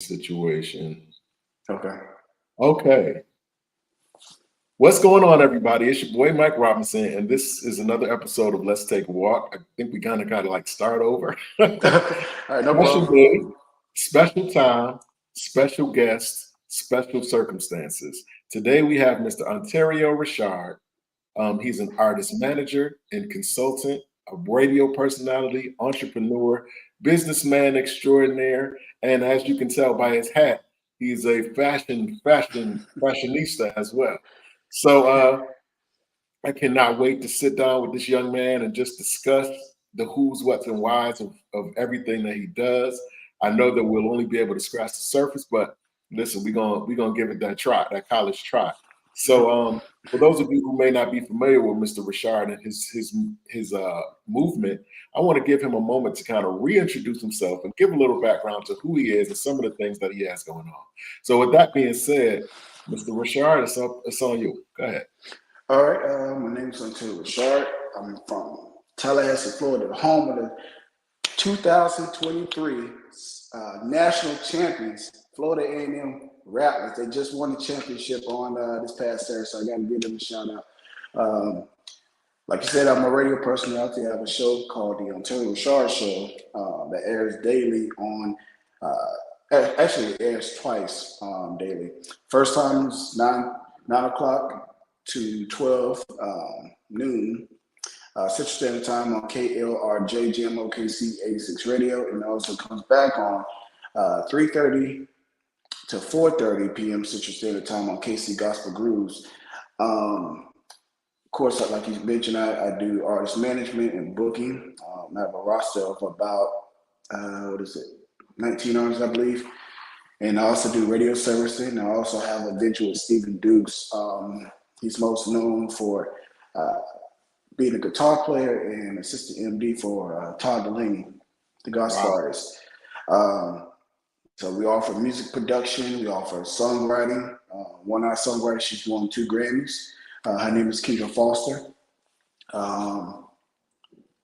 situation. Okay. Okay. What's going on, everybody? It's your boy Mike Robinson, and this is another episode of Let's Take a Walk. I think we kind of got to like start over. All right, no Special problem. day, special time, special guest, special circumstances. Today we have Mr. Ontario Richard. He's an artist manager and consultant, a radio personality, entrepreneur, businessman extraordinaire, and as you can tell by his hat, he's a fashionista as well. So I cannot wait to sit down with this young man and just discuss the who's, what's, and whys of everything that he does. I know that we'll only be able to scratch the surface, but listen, we're gonna give it that try, that college try. So for those of you who may not be familiar with Mr. Richard and his movement, I want to give him a moment to kind of reintroduce himself and give a little background to who he is and some of the things that he has going on. So with that being said, Mr. Richard, it's on you. Go ahead. All right, my name is Ontario Richard. I'm from Tallahassee, Florida, the home of the 2023 national champions, Florida A&M Rattlers. They just won the championship on this past Saturday, so I got to give them a shout out. Um, like you said, I'm a radio personality. I have a show called the Ontario Richard Show that airs daily on. Actually, it airs twice daily. First time is 9 o'clock to 12 noon Central Standard Time on KLRJ GMOKC 86 Radio, and it also comes back on 3:30 to 4:30 p.m. Central Standard Time on KC Gospel Grooves. Of course, like you mentioned, I do artist management and booking. I have a roster of about, 19 artists, I believe. And I also do radio servicing. I also have a venture with Stephen Dukes. He's most known for being a guitar player and assistant MD for Todd Delaney, the gospel Wow. artist. So we offer music production, we offer songwriting. One of our songwriters, she's won 2 Grammys. Her name is Kendra Foster.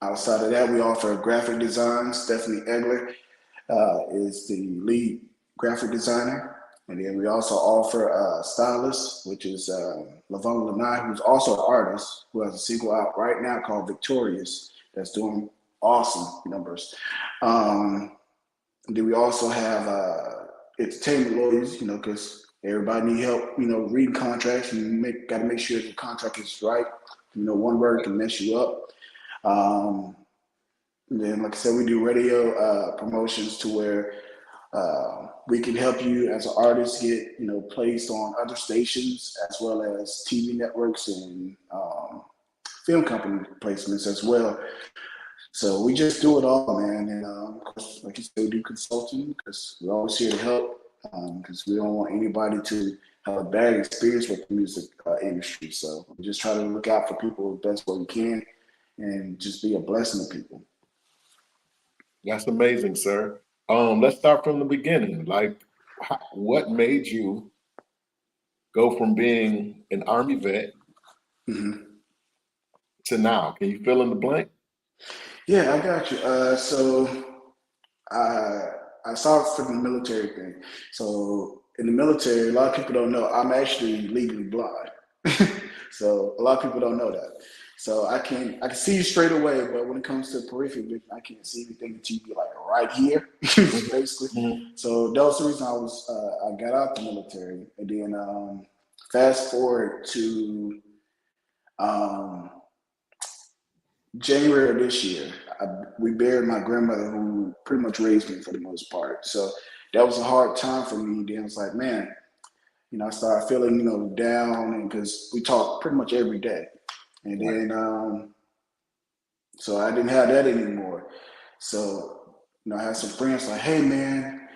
Outside of that, we offer graphic design. Stephanie Egler is the lead graphic designer. And then we also offer a stylist, which is Lavon Lanai, who's also an artist, who has a single out right now called Victorious that's doing awesome numbers. And then we also have entertainment lawyers, because everybody need help, reading contracts. You got to make sure the contract is right. One word can mess you up. And then, like I said, we do radio promotions to where we can help you as an artist get, placed on other stations as well as TV networks and film company placements as well. So we just do it all, man. And of course, like you said, we do consulting because we're always here to help because we don't want anybody to have a bad experience with the music industry. So we just try to look out for people the best way we can and just be a blessing to people. That's amazing, sir. Let's start from the beginning. Like, what made you go from being an Army vet Mm-hmm. to now? Can you fill in the blank? Yeah, I got you. So I I saw it from the military thing. So in the military, a lot of people don't know I'm actually legally blind. So a lot of people don't know that. So I can see you straight away, but when it comes to peripheral vision, I can't see anything until you be like right here, Mhm, basically. mhm. So that was the reason I got out the military, and then fast forward to um, January of this year, we buried my grandmother who pretty much raised me for the most part. So that was a hard time for me. Then I was like, man, I started feeling, down, and because we talked pretty much every day. And Right. then, so I didn't have that anymore. So, I had some friends like, hey, man,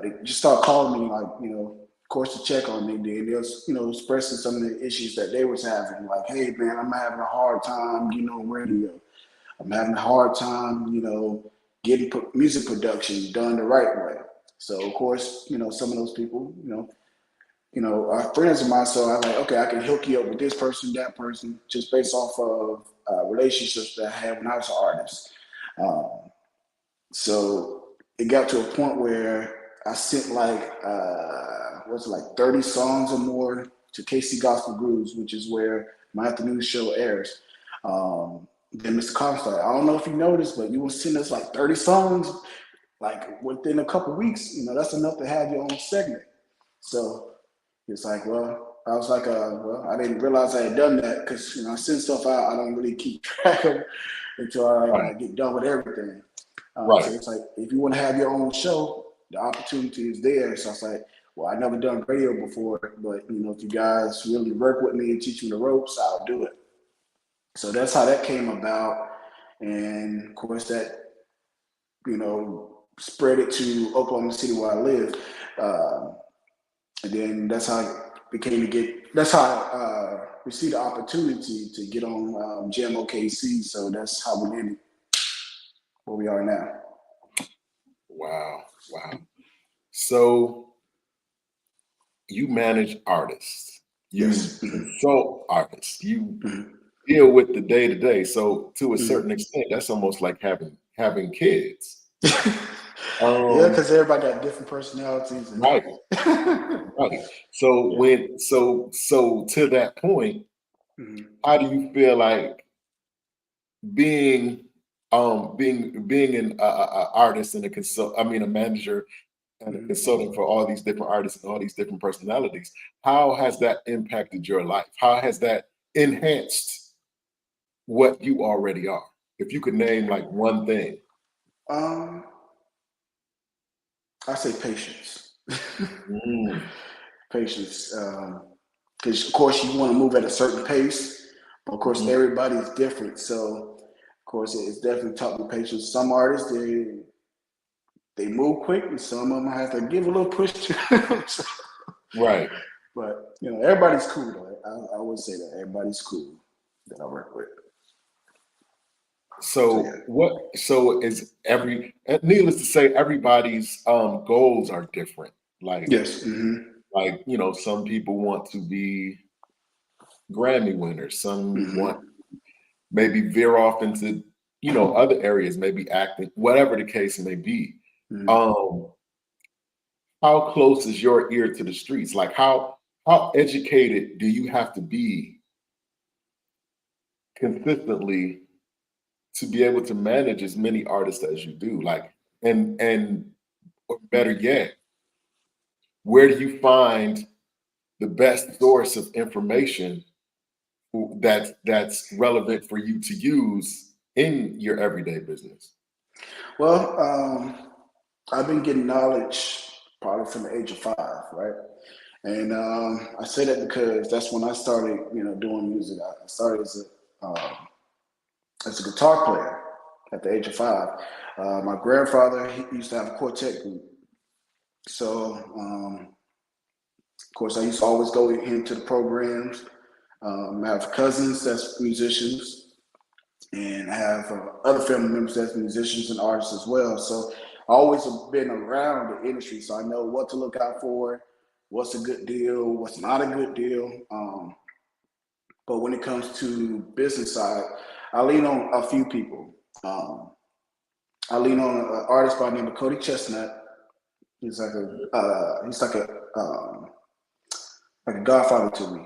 they just start calling me, like, of course, to check on me. Then they was, expressing some of the issues that they was having. Like, hey, man, I'm having a hard time, radio. I'm having a hard time, getting music production done the right way. So, of course, some of those people, are friends of mine. So I'm like, okay, I can hook you up with this person, that person, just based off of relationships that I had when I was an artist. Um, so it got to a point where I sent like what's it, like 30 songs or more to KC Gospel Grooves, which is where my afternoon show airs. Then Mr. Collins started, I don't know if you noticed, but you will send us like 30 songs like within a couple weeks. You know, that's enough to have your own segment. So it's like, well, I was like, well, I didn't realize I had done that because, you know, I send stuff out, I don't really keep track of until I get done with everything. So it's like, if you want to have your own show, the opportunity is there. So I was like, well, I've never done radio before, but, you know, if you guys really work with me and teach me the ropes, I'll do it. So that's how that came about. And of course that, you know, spread it to Oklahoma City where I live. And then that's how that's how I received the opportunity to get on Jam OKC. So that's how we ended where we are now. Wow. So you manage artists. You Yes. consult artists. You deal with the day to day. So to a certain extent, that's almost like having kids. Yeah, because everybody got different personalities. Right. So so to that point, how do you feel like being an artist and a manager and a consultant for all these different artists and all these different personalities? How has that impacted your life? How has that enhanced what you already are? If you could name like one thing. I say patience. Patience. Because of course you want to move at a certain pace, but of course everybody's different. So of course it's definitely taught me patience. Some artists they move quick, and some of them have to give a little push to them. Right. But you know, everybody's cool though. I would say that everybody's cool that I work with. So needless to say, everybody's goals are different. Like yes. Like, you know, some people want to be Grammy winners. Some want maybe veer off into, you know, other areas, maybe acting, whatever the case may be. How close is your ear to the streets? Like how educated do you have to be consistently to be able to manage as many artists as you do? Like, and better yet, where do you find the best source of information that's relevant for you to use in your everyday business? Well, I've been getting knowledge probably from the age of 5, right? And I say that because that's when I started, you know, doing music. I started as a guitar player at the age of 5. My grandfather, he used to have a quartet group. So, of course, I used to always go into the programs. I have cousins that's musicians, and I have other family members that's musicians and artists as well. So I always have been around the industry, so I know what to look out for, what's a good deal, what's not a good deal. But when it comes to business side, I lean on a few people. I lean on an artist by the name of Cody Chestnut. He's like a godfather to me.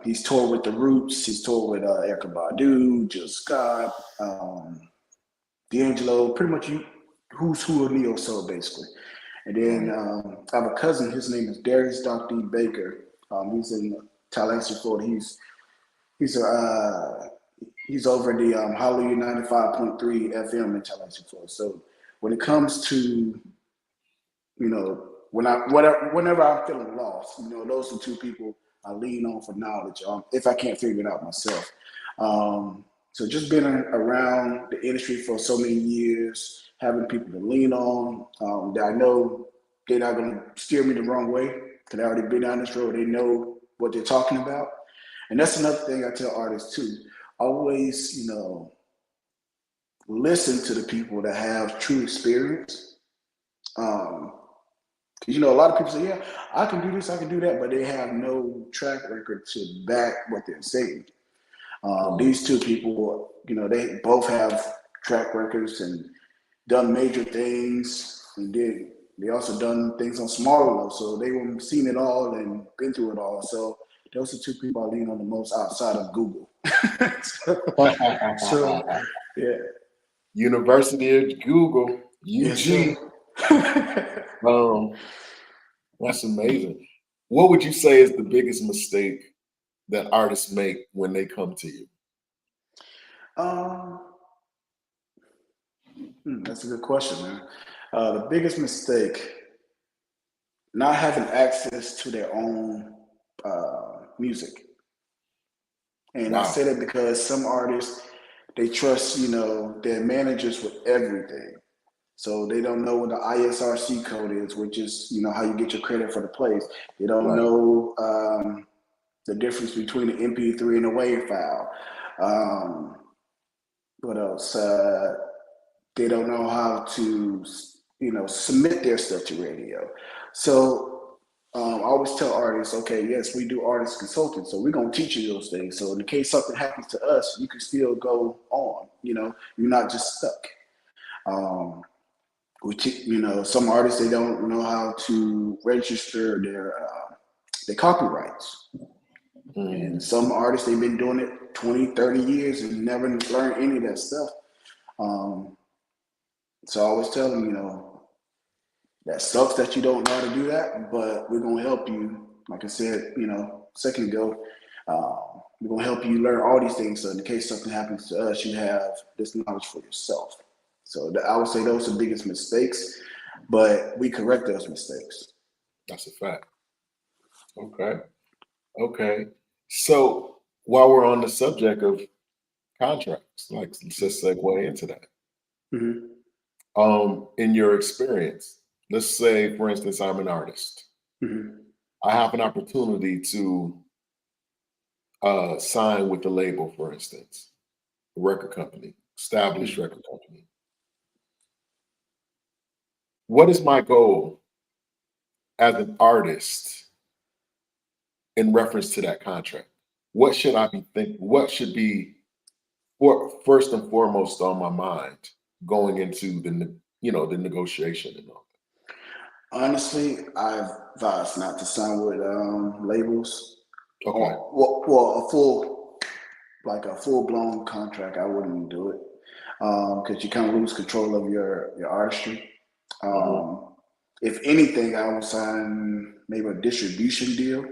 He's toured with The Roots. He's toured with Erykah Badu, Jill Scott, D'Angelo, pretty much who's who of neo soul basically. And then I have a cousin. His name is Darius Dr. D. Baker. He's in Tallahassee, Florida. He's over the Hallelujah 95.3 FM in Tallahassee, Florida. So when it comes to, you know, whenever I'm feeling lost, you know, those are 2 people I lean on for knowledge if I can't figure it out myself. So just being around the industry for so many years, having people to lean on that I know they're not going to steer me the wrong way because they already been down this road. They know what they're talking about. And that's another thing I tell artists too. Always, you know, listen to the people that have true experience. You know, a lot of people say, yeah, I can do this, I can do that, but they have no track record to back what they're saying. These 2 people, you know, they both have track records and done major things and did they also done things on smaller levels, so they were seen it all and been through it all. So those are two people I lean on the most outside of Google. so yeah. University of Google, Yes, UG. sir. That's amazing. What would you say is the biggest mistake that artists make when they come to you? um, that's a good question, man. The biggest mistake, not having access to their own music. And I say Wow. that because some artists, they trust, their managers with everything. So they don't know what the ISRC code is, which is, how you get your credit for the plays. They don't Right. know the difference between an MP3 and a WAV file. What else? They don't know how to, submit their stuff to radio. So I always tell artists, okay, yes, we do artist consulting, so we're gonna teach you those things. So in case something happens to us, you can still go on. You're not just stuck. Um, some artists, they don't know how to register their copyrights. And some artists, they've been doing it 20, 30 years and never learned any of that stuff. So I always tell them, that sucks that you don't know how to do that, but we're going to help you. Like I said, a second ago, we're going to help you learn all these things. So in case something happens to us, you have this knowledge for yourself. So I would say those are the biggest mistakes, but we correct those mistakes. That's a fact. Okay. Okay. So while we're on the subject of contracts, like let's just segue into that. Mm-hmm. In your experience, let's say, for instance, I'm an artist. Mm-hmm. I have an opportunity to sign with the label, for instance, a record company, established record company. What is my goal as an artist in reference to that contract? What should I be thinking? What should be first and foremost on my mind going into the negotiation and all Honestly, I've advised not to sign with labels. that? Okay. Well, a full blown contract, I wouldn't do it because you kind of lose control of your artistry. Mhm. If anything, I would sign maybe a distribution deal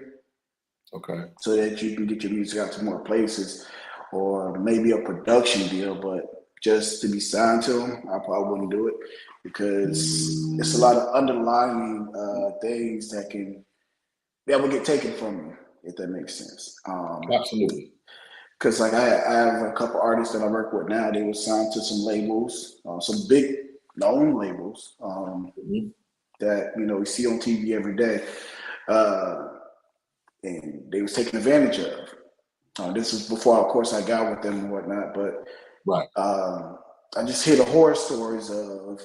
Okay. so that you can get your music out to more places, or maybe a production deal. But just to be signed to them, I probably wouldn't do it because it's a lot of underlying things that will get taken from you, if that makes sense. Absolutely. Because like I have a couple artists that I work with now. They were signed to some labels, some big known labels Mhm. that we see on TV every day, and they was taken advantage of. This was before, of course, I got with them and whatnot. But Right. I just hear the horror stories of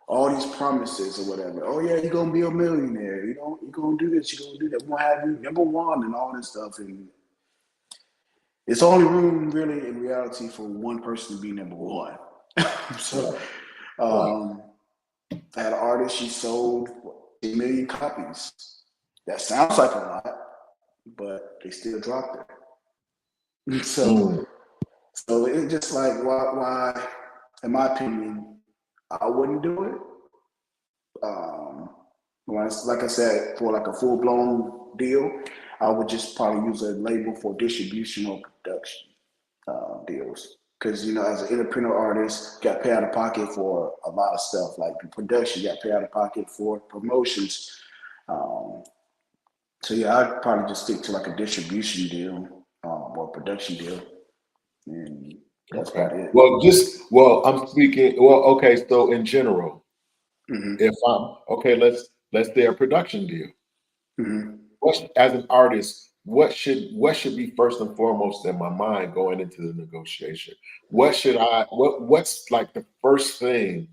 all these promises or whatever. Oh yeah, you're gonna be a millionaire. You're gonna do this. You're gonna do that. We're gonna have you number one and all this stuff. And it's only room really in reality for one person to be number one. So Right. Right. I had an artist, she sold 1 million copies. That sounds like a lot, but they still dropped it. Mm. So it's just like why, in my opinion, I wouldn't do it. Like I said, for like a full blown deal, I would just probably use a label for distribution or production deals. Because as an independent artist, you got to pay out of pocket for a lot of stuff. Like the production, you got to pay out of pocket for promotions. So yeah, I'd probably just stick to like a distribution deal or production deal, and that's Okay. about it. I'm speaking. Well, okay. So in general, Mm-hmm. if I'm okay, let's say a production deal. Mm-hmm. As an artist, what should be first and foremost in my mind going into the negotiation? What's like the first thing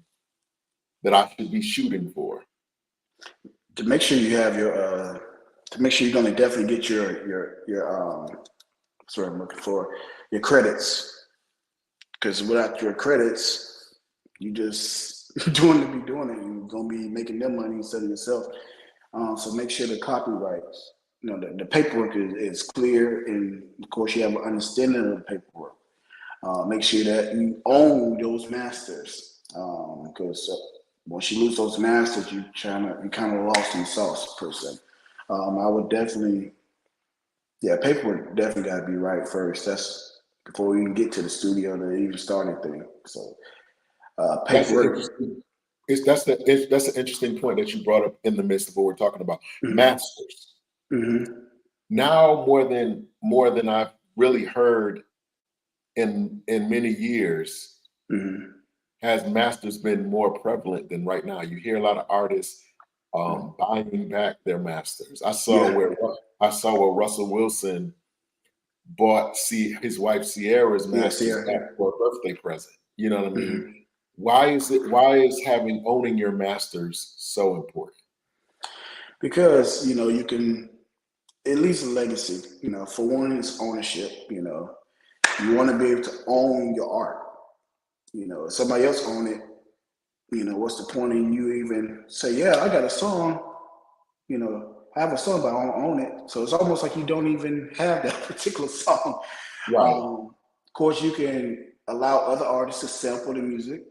that I should be shooting for? To make sure you have to make sure you're going to definitely get your sorry, I'm looking for your credits, because without your credits, you just doing to be doing it, and you're gonna be making them money instead of yourself. So make sure the copyrights, the paperwork is clear, and of course you have an understanding of the paperwork. Make sure that you own those masters, because once you lose those masters, you kind of lost in the sauce per se. I would definitely, paperwork definitely got to be right first. That's before we even get to the studio to even start anything. So That's an paperwork. interesting. That's an interesting point that you brought up in the midst of what we're talking about. Mhm. Masters. Mhm. Now more than I've really heard in many years, Mhm. has masters been more prevalent than right now. You hear a lot of artists Mhm. buying back their masters. Yeah. I saw where Russell Wilson bought his wife Sierra's Yeah. masters Sierra. back Yeah. for a birthday present. You know what I mean? Mhm. Why is owning your masters so important? Because you can at least a legacy. For one, it's ownership. You want to be able to own your art. If somebody else own it, what's the point in you even say, yeah, I got a song, I have a song, but I don't own it. So it's almost like you don't even have that particular song. Right. Of course, you can allow other artists to sample the music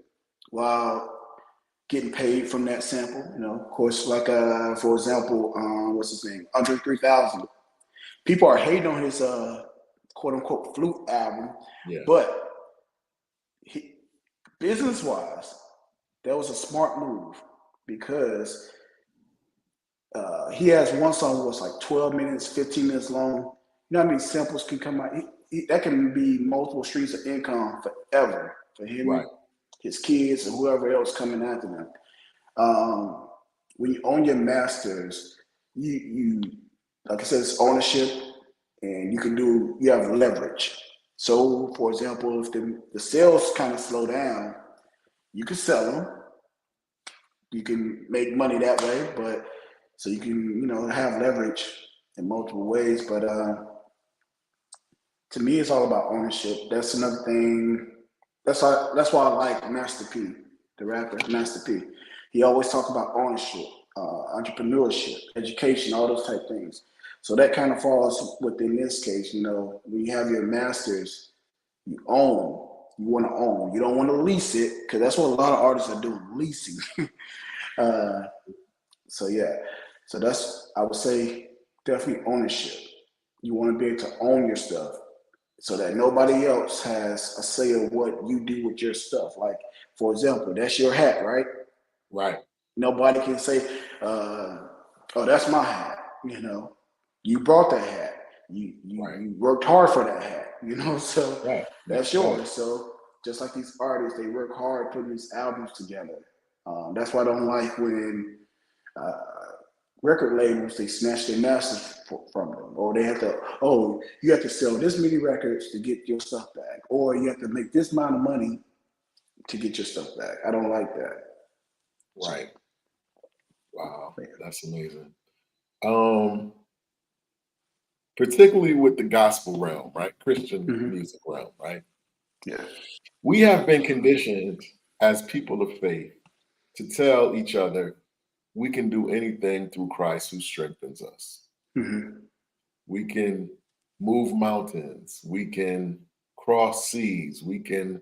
while getting paid from that sample. Of course, like for example, what's his name, Andre 3000. People are hating on his quote unquote flute album, Yeah. but business wise, that was a smart move because he has one song that was like 12 minutes, 15 minutes long. You know how many samples can come out? That can be multiple streams of income forever for Right. him, his kids, and whoever else coming after them. When you own your masters, you like I said, it's ownership, and you have leverage. So, for example, if the sales kind of slow down, you can sell them. You can make money that way, but so you can have leverage in multiple ways. But to me, it's all about ownership. That's another thing. That's why I like Master P, the rapper Master P. He always talk about ownership, entrepreneurship, education, all those type things. So that kind of falls within this case. When you have your masters, you own. You want to own. You don't want to lease it because that's what a lot of artists are doing, leasing. uh, so yeah, so that's I would say definitely ownership. You want to be able to own your stuff so that nobody else has a say of what you do with your stuff. Like for example, that's your hat, right? Right. Nobody can say, "Oh, that's my hat." You brought that hat. Right. You worked hard for that hat. So Right. that's Right. yours. So just like these artists, they work hard putting these albums together. That's why I don't like when uh, record labels they snatch their masters from them, or they have to. Oh, you have to sell this many records to get your stuff back, or you have to make this amount of money to get your stuff back. I don't like that. So, Right. Wow. yeah. That's amazing. Um, Particularly with the gospel realm, right? Christian Mm-hmm. music realm, right? Yeah. We have been conditioned as people of faith to tell each other we can do anything through Christ who strengthens us. Mm-hmm. We can move mountains, we can cross seas, we can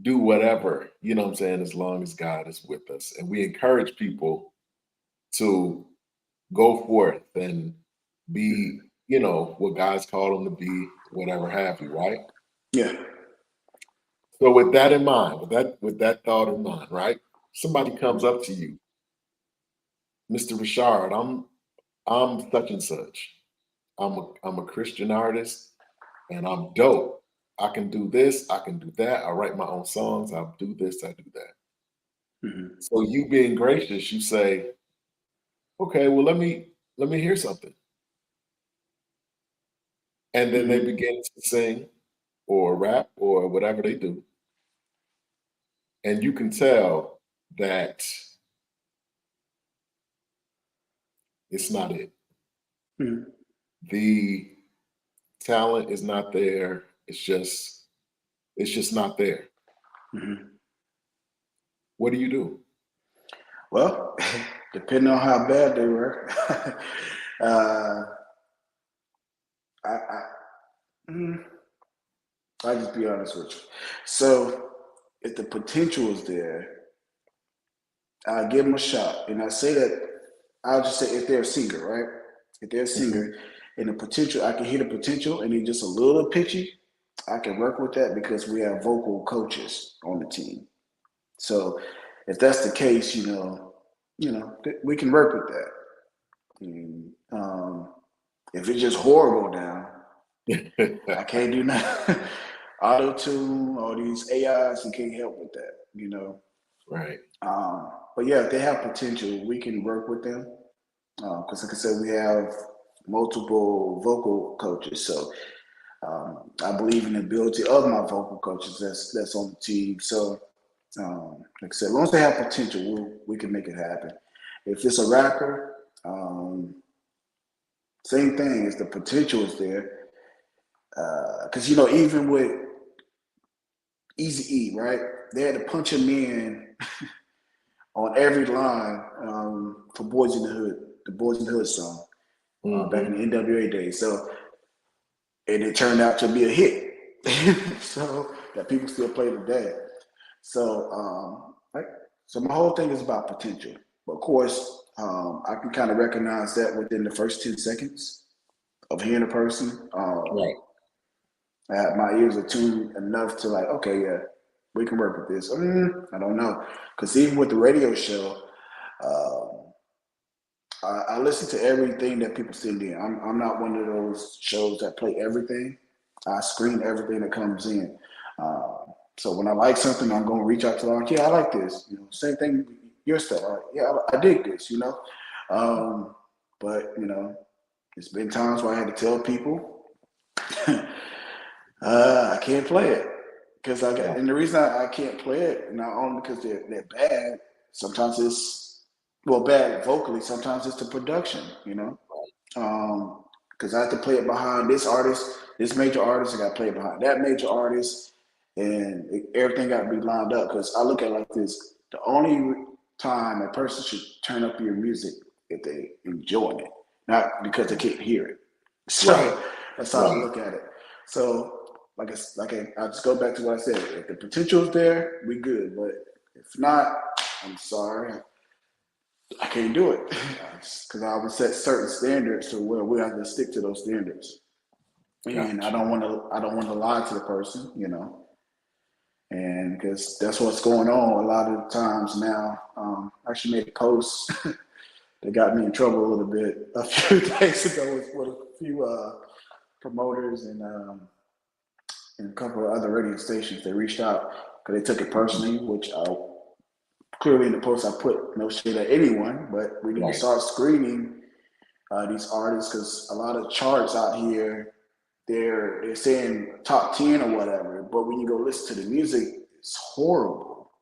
do whatever, you know what I'm saying, as long as God is with us. And we encourage people to go forth and Mm-hmm. be, what God's called them to be, whatever have you, right? Yeah. So with that in mind, with that thought in mind, right? Somebody comes up to you, Mr. Richard, I'm such and such. I'm a Christian artist and I'm dope. I can do this, I can do that. I write my own songs, I do this, I do that. Mm-hmm. So you being gracious, you say, okay, well let me hear something. And then they Mm-hmm. begin to sing or rap or whatever they do. And you can tell that it's not it. Mm-hmm. The talent is not there. It's just not there. Mm-hmm. What do you do? Well, depending on how bad they were, uh, I, mm, I'll just be honest with you. So, if the potential is there, I give them a shot, and I say that I'll just say if they're a singer, right? If they're a Mhm. singer, and the potential, I can hear the potential, and they're just a little pitchy. I can work with that because we have vocal coaches on the team. So if that's the case, we can work with that. And, if it's just horrible now, I can't do nothing. Auto tune, all these AIs, you can't help with that. Right. But yeah, if they have potential, we can work with them. Because, like I said, we have multiple vocal coaches. So I believe in the ability of my vocal coaches that's on the team. So, like I said, as long as they have potential, we can make it happen. If it's a rapper, same thing. If the potential is there, because even with Easy E, right? They had to punch him in on every line for Boys in the Hood, the Boys in the Hood song back in Hmm. the NWA days. So, and it turned out to be a hit. So that people still play today. So, right? So my whole thing is about potential. But of course, I can kind of recognize that within the first 10 seconds of hearing a person. Right. My ears are tuned enough to like, okay, yeah, we can work with this. I don't know, because even with the radio show, um, I listen to everything that people send in. I'm not one of those shows that play everything. I screen everything that comes in. Uh, so when I like something, I'm going to reach out to them. Like, yeah, I like this. Same thing. Your stuff. Like, yeah, I dig this. But it's been times where I had to tell people I can't play it because Right. and the reason I can't play it not only because they're bad. Sometimes it's bad vocally. Sometimes it's the production. Because I have to play it behind this artist, this major artist. I got to play it behind that major artist, and everything got to be lined up. Because I look at it like this: the only time a person should turn up your music if they enjoying it, not because they can't hear it. Right. So that's how I Right. look at it. So I just go back to what I said. If the potential is there, we good. But if not, I'm sorry. I can't do it because I would set certain standards to where we have to stick to those standards, and I Gotcha. don't want to. I don't want to lie to the person. And because that's what's going on a lot of the times now. I actually made a post that got me in trouble a little bit a few days ago with a few promoters and a couple of other radio stations. They reached out because they took it personally, which I clearly in the post I put no shade at anyone, but we need to Right. start screening these artists because a lot of charts out here they're saying top 10 or whatever, but when you go listen to the music, it's horrible.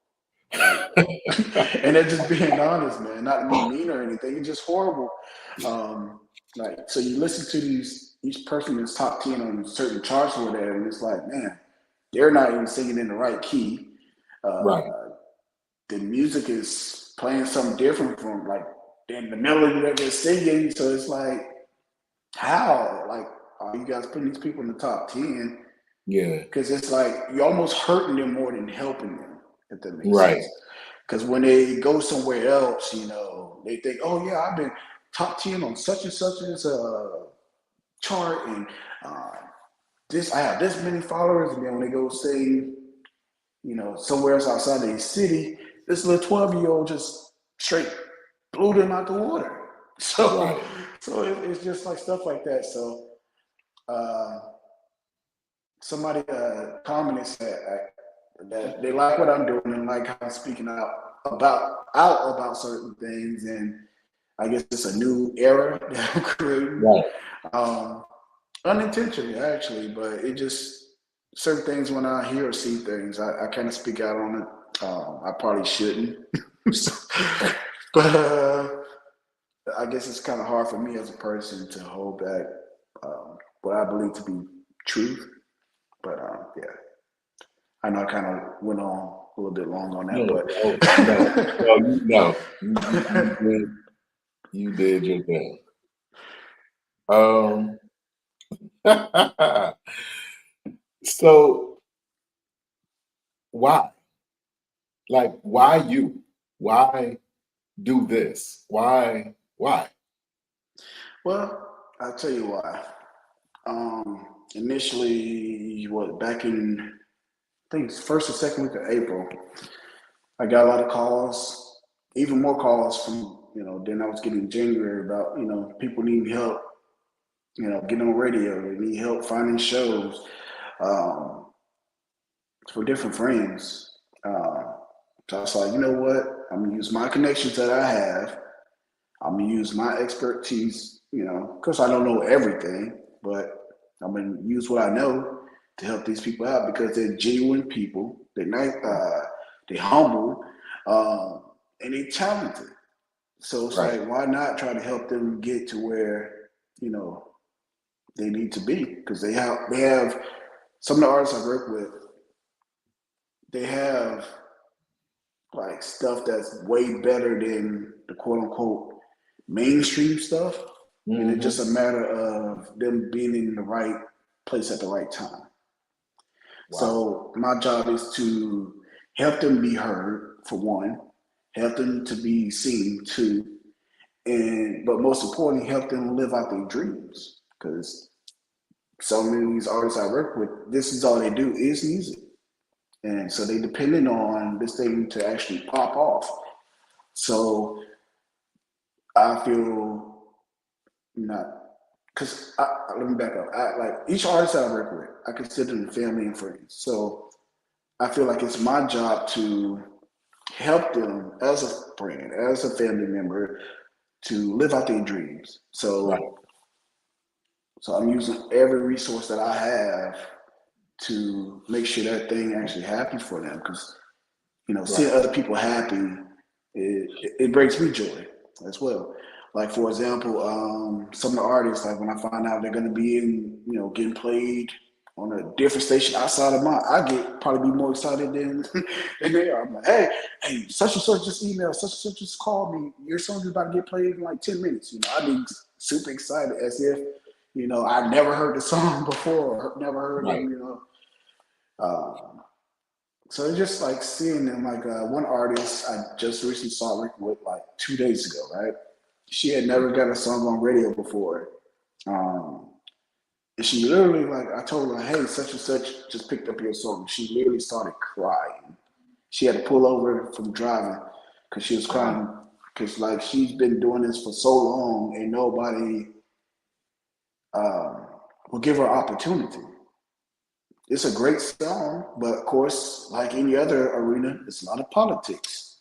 Like, and they're just being honest, man. Not to be mean or anything. It's just horrible. So you listen to each person that's top 10 on certain charts or whatever, and it's like, man, they're not even singing in the right key. Right. Uh, the music is playing something different from like in the melody that they're singing. So it's like, how? Like, are you guys putting these people in the top 10? Yeah. Because it's like you're almost hurting them more than helping them, if that makes Right. sense. Because when they go somewhere else, they think, oh yeah, I've been top 10 on such and such as a chart, and uh, I have this many followers, and then when they go sing, somewhere else outside of the city, this little 12-year-old just straight blew them out the water. So, Right. it's just like stuff like that. So, uh, somebody commented said that they like what I'm doing and like how I'm speaking out about certain things, and I guess it's a new era that I'm creating, Right. um, unintentionally actually, but it just certain things when I hear or see things, I kind of speak out on it. I probably shouldn't, so, but I guess it's kind of hard for me as a person to hold back what I believe to be truth. But yeah, I know I kind of went on a little bit long on that, No, but oh, no. You did your thing. Um, so why? Like, why you? Why do this? Why? Why? well, I'll tell you why. Initially, what back in I think it's first or second week of April, I got a lot of calls, even more calls from than I was getting in January about people needing help, getting on radio, they need help finding shows um, for different friends. Uh, so I was like, you know what? I'm gonna use my connections that I have. I'm gonna use my expertise, because I don't know everything, but I'm gonna use what I know to help these people out because they're genuine people. They're nice, they're humble, and they're talented. So it's Right. like, why not try to help them get to where you know they need to be? Because they have some of the artists I work with. They have like stuff that's way better than the quote unquote mainstream stuff. And it's just Hmm. a matter of them being in the right place at the right time. Wow. So my job is to help them be heard for one, help them to be seen two, and but most importantly, help them live out their dreams. Because so many of these artists I work with, this is all they do is music. And so they depending on this thing to actually pop off. So I feel not because let me back up. I like each artist that I work with, I consider them family and friends. So I feel like it's my job to help them as a friend, as a family member, to live out their dreams. Right. So I'm using every resource that I have to make sure that thing actually happens for them. Because seeing Right. other people happy, it brings me joy as well. Like for example, some of the artists, like when I find out they're going to be in, getting played on a different station outside of mine, I get probably be more excited than than they are. I'm like, hey, such and such just emailed, such and such just called me. Your song is about to get played in like 10 minutes. I'd be super excited as if I never heard the song before, or never heard Right. them. Uh, so it's just like seeing them. Like one artist I just recently saw working with like 2 days ago, right? She had never got a song on radio before. Um, and she literally, like, I told her, hey, such and such just picked up your song. She literally started crying. She had to pull over from driving because she was Wow. crying because, like, she's been doing this for so long and nobody will give her opportunity. It's a great song, but of course, like any other arena, it's a lot of politics.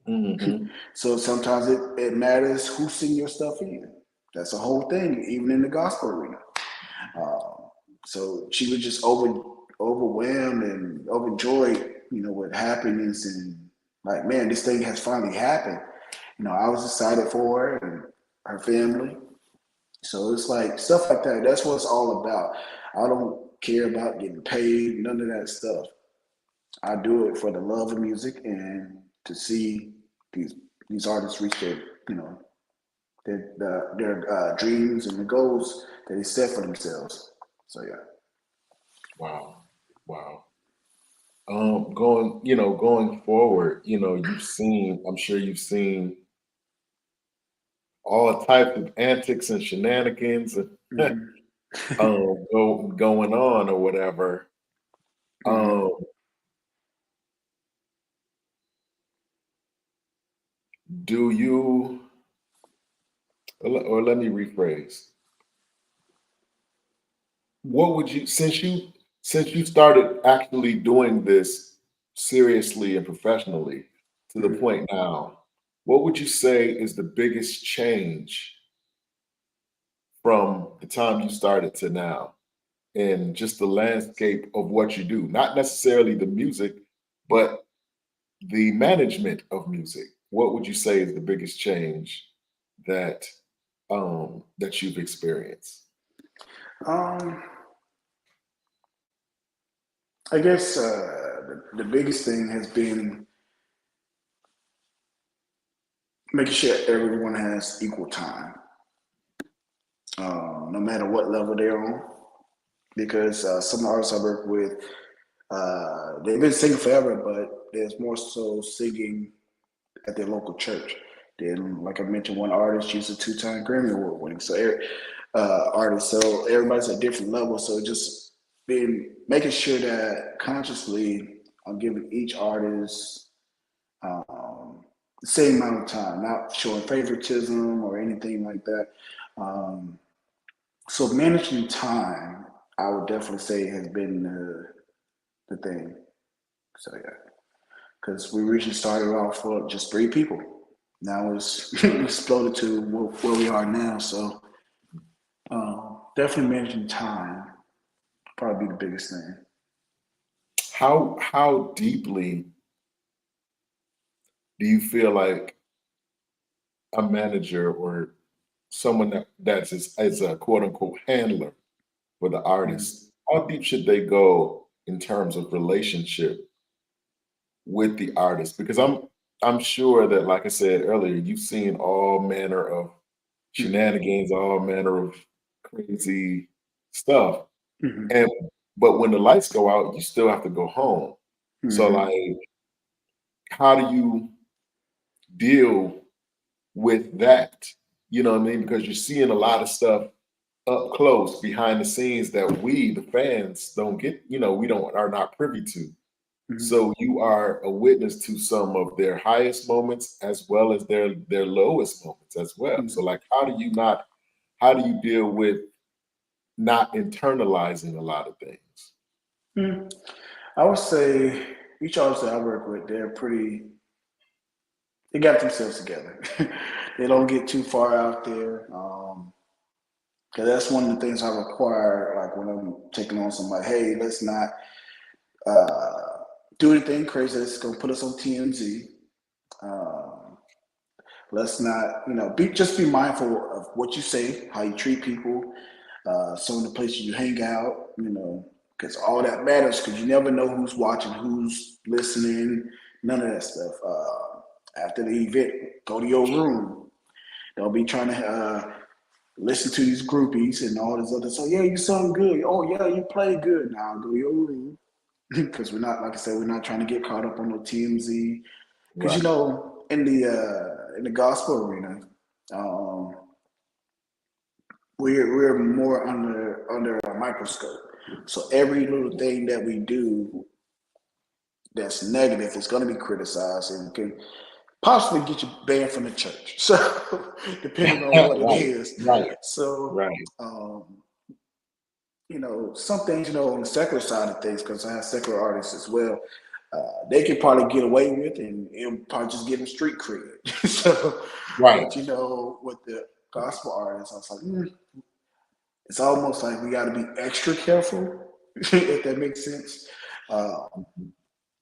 Hmm. So sometimes it matters who sing your stuff in. That's a whole thing, even in the gospel arena. Uh, so she was just overwhelmed and overjoyed, with happiness and like, man, this thing has finally happened. I was excited for her and her family. So it's like stuff like that. That's what it's all about. I don't care about getting paid, none of that stuff. I do it for the love of music and to see these these artists reach their their dreams and the goals that they set for themselves. So yeah. Wow. Wow. Going forward, I'm sure you've seen all types of antics and shenanigans and Hmm. going on or whatever. Hmm. Um, do you, or let me rephrase, what would you, since you started actually doing this seriously and professionally to the Hmm. point now, what would you say is the biggest change from the time you started to now in just the landscape of what you do? Not necessarily the music, but the management of music. What would you say is the biggest change that that you've experienced? Um, I guess the biggest thing has been making sure everyone has equal time, no matter what level they're on. Because some artists I work with, they've been singing forever, but there's more so singing at their local church. Then, like I mentioned, one artist, she's a two-time Grammy Award winning artist. So everybody's at different levels. So just been making sure that consciously I'm giving each artist the same amount of time, not showing favoritism or anything like that. Um, so managing time, I would definitely say has been the thing. So yeah, because we originally started off for just three people. Now it's exploded to where we are now. So definitely managing time probably be the biggest thing. How deeply do you feel like a manager or someone that's as a quote unquote handler for the Mm. artist, how deep should they go in terms of relationship with the artist? Because I'm sure that, like I said earlier, you've seen all manner of Mm. shenanigans, all manner of crazy stuff. Mm-hmm. And but when the lights go out, you still have to go home. So Mm-hmm. like, how do you deal with that? You know what I mean? Because you're seeing a lot of stuff up close behind the scenes that we, the fans, don't get, we don't are not privy to. Mm-hmm. So you are a witness to some of their highest moments as well as their lowest moments as well. So Mm-hmm. like how do you deal with not internalizing a lot of things? Mm. I would say each artist that I work with, they got themselves together. They don't get too far out there. Cause that's one of the things I require, like when I'm taking on somebody, hey, let's not uh, do anything crazy that's gonna put us on TMZ. Um, let's not, just be mindful of what you say, how you treat people, some of the places you hang out, because all that matters. Because you never know who's watching, who's listening, none of that stuff. After the event, go to your room. Don't be trying to listen to these groupies and all this other stuff. Yeah, you sung good. Oh yeah, you played good. Now go to your room because we're not, like I said, we're not trying to get caught up on no TMZ. Because Right. in the gospel arena, um, we're more under a microscope. So every little thing that we do that's negative is going to be criticized and can possibly get you banned from the church. So depending on what it Right, is. right, So right. um, some things, on the secular side of things, because I have secular artists as well, they can probably get away with and it'll probably just give them street cred. So, Right. but with the gospel artists, I was like, it's almost like we got to be extra careful, if that makes sense. Uh, Mhm.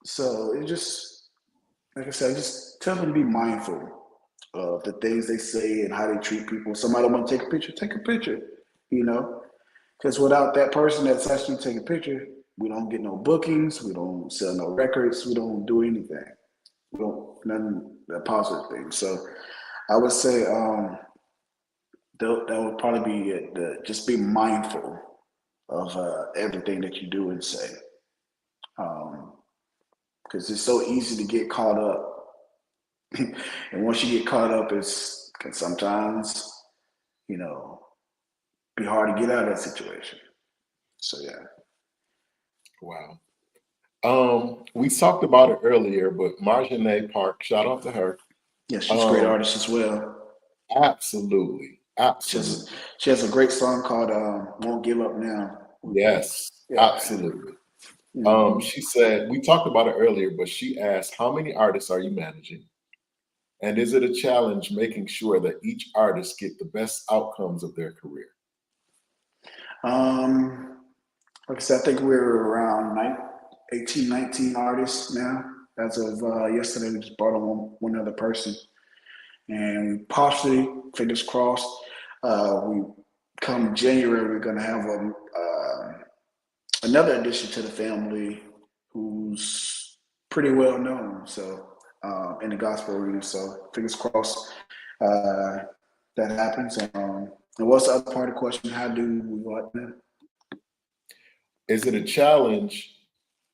so it just, like I said, just tell them to be mindful of the things they say and how they treat people. Somebody want to take a picture, you know. Because without that person that's actually taking a picture, we don't get no bookings, we don't sell no records, we don't do anything. We don't none that positive things. So I would say that would probably be it. Just be mindful of everything that you do and say, because it's so easy to get caught up, and once you get caught up, it's can sometimes you know be hard to get out of that situation. So yeah, Wow. We talked about it earlier, but Marjane Park, shout out to her. yeah, she's a great Um, artist as well. absolutely, She has absolutely. she has a great song called "Won't Give Up Now." Yes, Yeah. absolutely. Hmm. She said, we talked about it earlier, but she asked, how many artists are you managing? And is it a challenge making sure that each artist get the best outcomes of their career? Um, like I said, I think we're around 18, 19 artists now. As of yesterday, we just brought on one other person, and we possibly, fingers crossed, we come January, we're going to have another addition to the family. who's pretty well known. So in the gospel arena. So fingers crossed that happens. And what's the other part of the question? How do we what? Is it a challenge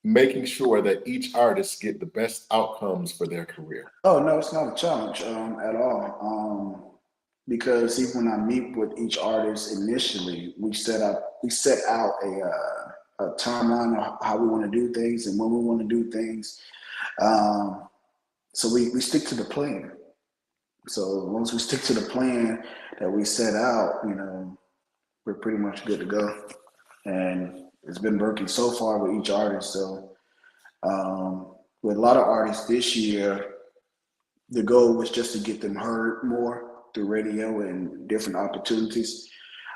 making sure that each artist get the best outcomes for their career? Oh no, it's not a challenge at all. Because even when I meet with each artist initially, we set out a timeline of how we want to do things and when we want to do things. So we stick to the plan. So once we stick to the plan that we set out, we're pretty much good to go. And it's been working so far with each artist. So with a lot of artists this year, the goal was just to get them heard more through radio and different opportunities.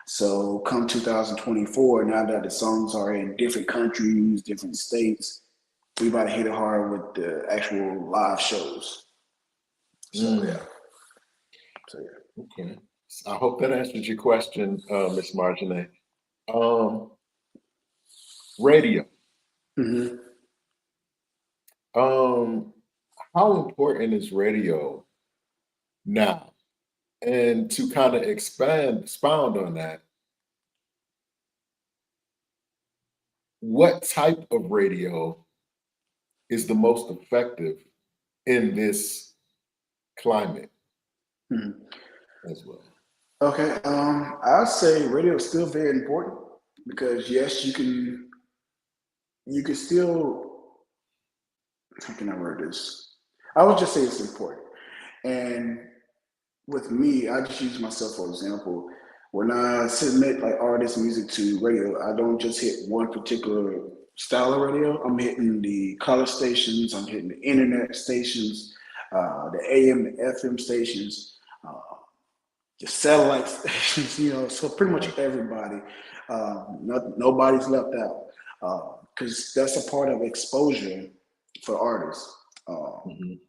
So come 2024, now that the songs are in different countries, different states, we about to hit it hard with the actual live shows. So yeah. Okay. I hope that answers your question, Ms. Marjane. Radio. Mm-hmm. How important is radio now? And to kind of expound on that, what type of radio is the most effective in this climate Mm-hmm. as well? Okay, I'd say radio is still very important because yes, you can still, how can I word this? I would just say it's important. And with me, I just use myself for example. When I submit like artist music to radio, I don't just hit one particular style of radio. I'm hitting the color stations, I'm hitting the internet stations, the AM and FM stations, the satellite stations, so pretty much everybody. Nobody's left out because that's a part of exposure for artists. Mhm.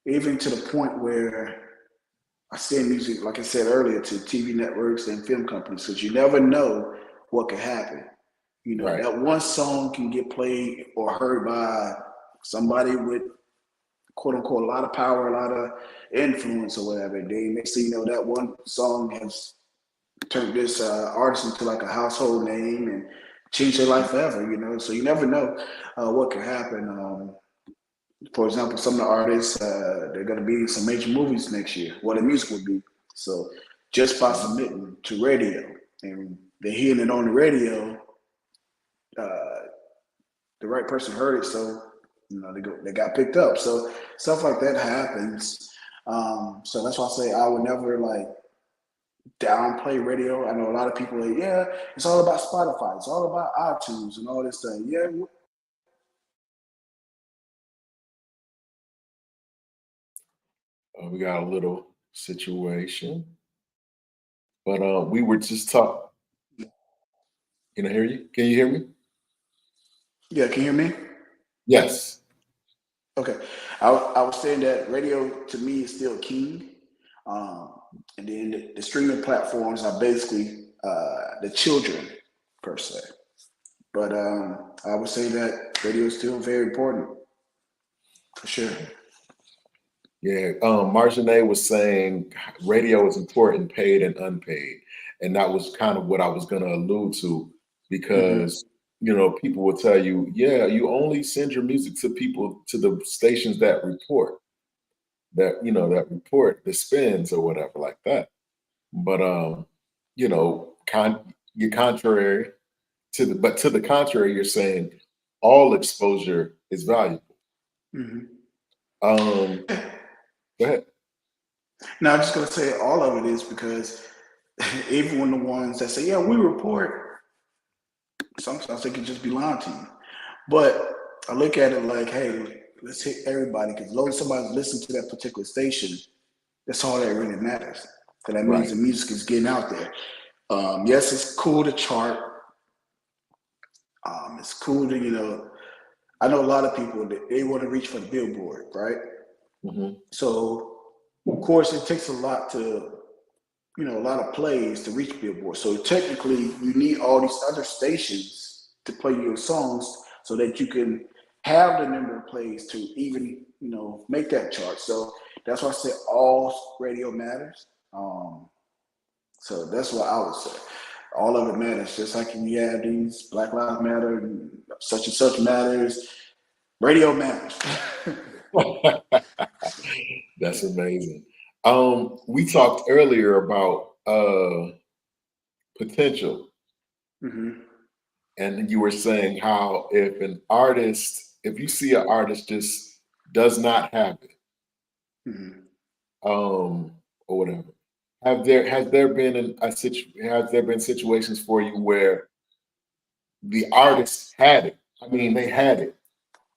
Even to the point where I send music, like I said earlier, to TV networks and film companies because you never know what could happen. Right. That one song can get played or heard by somebody with quote unquote a lot of power, a lot of influence or whatever. They next thing you know, that one song has turned this artist into like a household name and changed their life forever. So you never know what could happen. For example, some of the artists, they're going to be in some major movies next year, what the music would be. So just by submitting to radio and they're hearing it on the radio, the right person heard it. So, they got picked up. So stuff like that happens. So that's why I say I would never like downplay radio. I know a lot of people like, yeah, it's all about Spotify. It's all about iTunes and all this stuff. Yeah, We got a little situation, but we were just talking. Can I hear you? Can you hear me? yeah. Can you hear me? Yes. Okay, I was saying that radio to me is still king, and then the streaming platforms are basically the children per se. But I would say that radio is still very important for sure. Yeah. Marjane was saying radio is important, paid and unpaid. And that was kind of what I was going to allude to Hmm. because, people will tell you, yeah, you only send your music to people, to the stations that report, that report the spins or whatever like that. But, you're contrary to the contrary, you're saying all exposure is valuable. Hmm. Um, Go ahead. Now I'm just gonna say all of it is because even when the ones that say, yeah, we report, sometimes they can just be lying to you. But I look at it like, hey, let's hit everybody because as long as somebody's listening to that particular station, that's all that really matters. So that means Right. the music is getting out there. Yes, it's cool to chart. It's cool to, I know a lot of people that they want to reach for the billboard, right? Hmm. So, of course, it takes a lot a lot of plays to reach billboard. So technically, you need all these other stations to play your songs so that you can have the number of plays to even, make that chart. So that's why I said all radio matters. So that's what I would say. All of it matters. Just like you have these Black Lives Matter, and such matters. Radio matters. That's amazing. We talked earlier about potential, Mm-hmm. and you were saying how if you see an artist just does not have it, Mm-hmm. or whatever, has there been situations for you where the artist had it? I mean, they had it,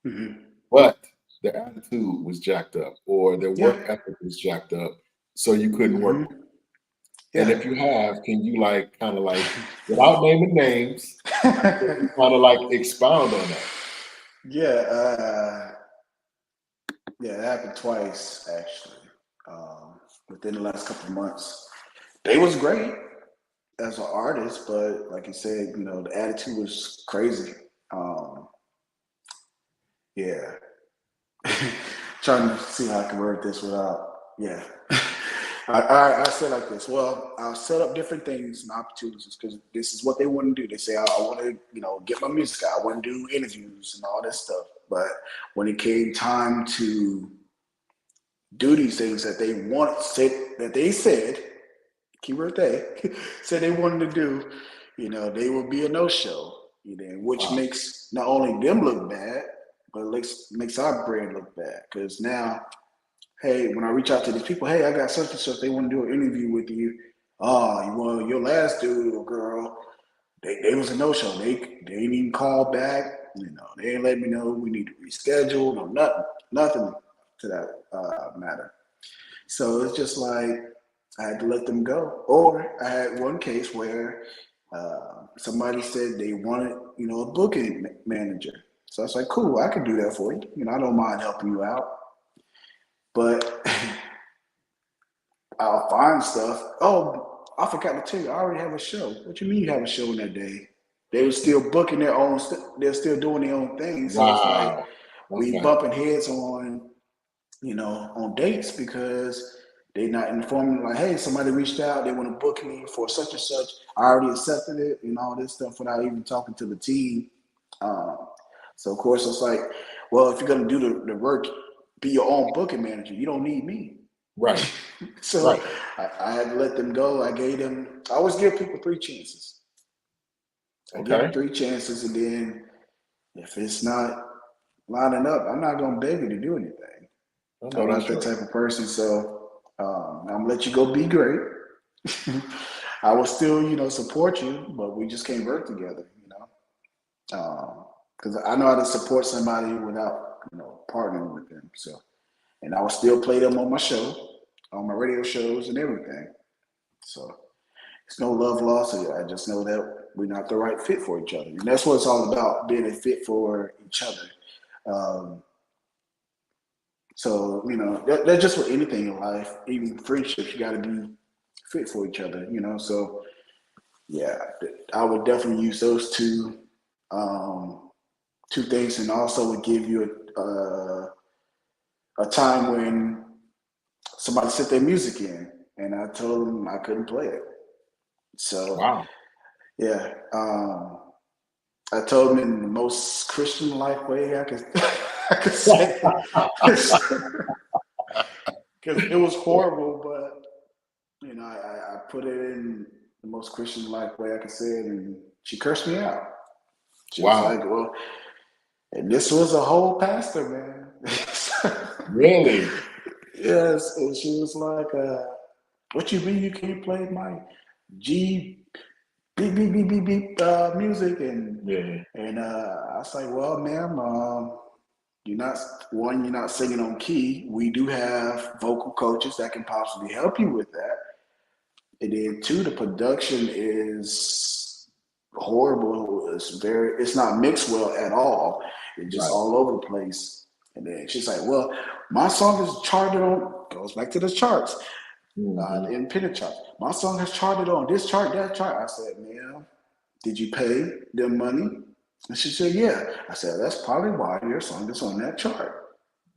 Mm-hmm. but their attitude was jacked up, or their Yeah. work ethic was jacked up, so you couldn't work. Mm-hmm. And Yeah. if you have, can you kind of without naming names, kind of expound on that? Yeah. Yeah, it happened twice actually. Within the last couple of months, they was great as an artist, but like you said, the attitude was crazy. Yeah. Trying to see how I can word this without, yeah. I said like this. Well, I'll set up different things and opportunities because this is what they want to do. They say I want to, get my music out. I want to do interviews and all this stuff. But when it came time to do these things that they said, keyword they said they wanted to do, they will be a no-show. Which Wow. makes not only them look bad, but makes our brand look bad. Because now, hey, when I reach out to these people, hey, I got such and such, they want to do an interview with you. Oh, well, your last dude or girl, they was a no-show. They didn't even call back. They didn't let me know we need to reschedule. No, nothing to that matter. So it's just like I had to let them go. Or I had one case where somebody said they wanted, a booking manager. So I was like, cool, I can do that for you. I don't mind helping you out. But I'll find stuff. Oh, I forgot to tell you, I already have a show. What you mean you have a show in that day? They were still booking their own. They're still doing their own thing. So it's like Wow. we Okay. bumping heads on, on dates because they're not informing like, hey, somebody reached out, they want to book me for such and such. I already accepted it and all this stuff without even talking to the team. So of course it's like, well, if you're gonna do the work, be your own booking manager. You don't need me. Right. So Right. I had to let them go. I always give people 3 chances. I give them Okay. 3 chances, and then if it's not lining up, I'm not gonna beg you to do anything. I know I'm not that's that right. type of person. So I'm gonna let you go be great. I will still, support you, but we just can't work together. Because I know how to support somebody without, partnering with them. So, and I will still play them on my show, on my radio shows and everything. So it's no love lost. I just know that we're not the right fit for each other, and that's what it's all about: being a fit for each other. So that's just with anything in life, even friendships. You got to be fit for each other. So yeah, I would definitely use those two things, and also would give you a time when somebody sent their music in, and I told them I couldn't play it. So Wow. yeah, I told them in the most Christian-like way I could I could say, because it was horrible, but I put it in the most Christian-like way I could say it, and she cursed me out. She was Wow. like, "Well," and this was a whole pastor, man. Really? Yes, and she was like, "What you mean you can't play my G beep beep beep beep beep music?" And Yeah. I was like, "Well, ma'am, you're not singing on key. We do have vocal coaches that can possibly help you with that. And then two, the production is horrible. It's not mixed well at all. It's just Right. all over the place." And then she's like, "Well, my song is charted on," goes back to the charts, the Hmm. independent charts. "My song has charted on this chart, that chart." I said, "Ma'am, did you pay them money? And she said, yeah. I said, that's probably why your song is on that chart.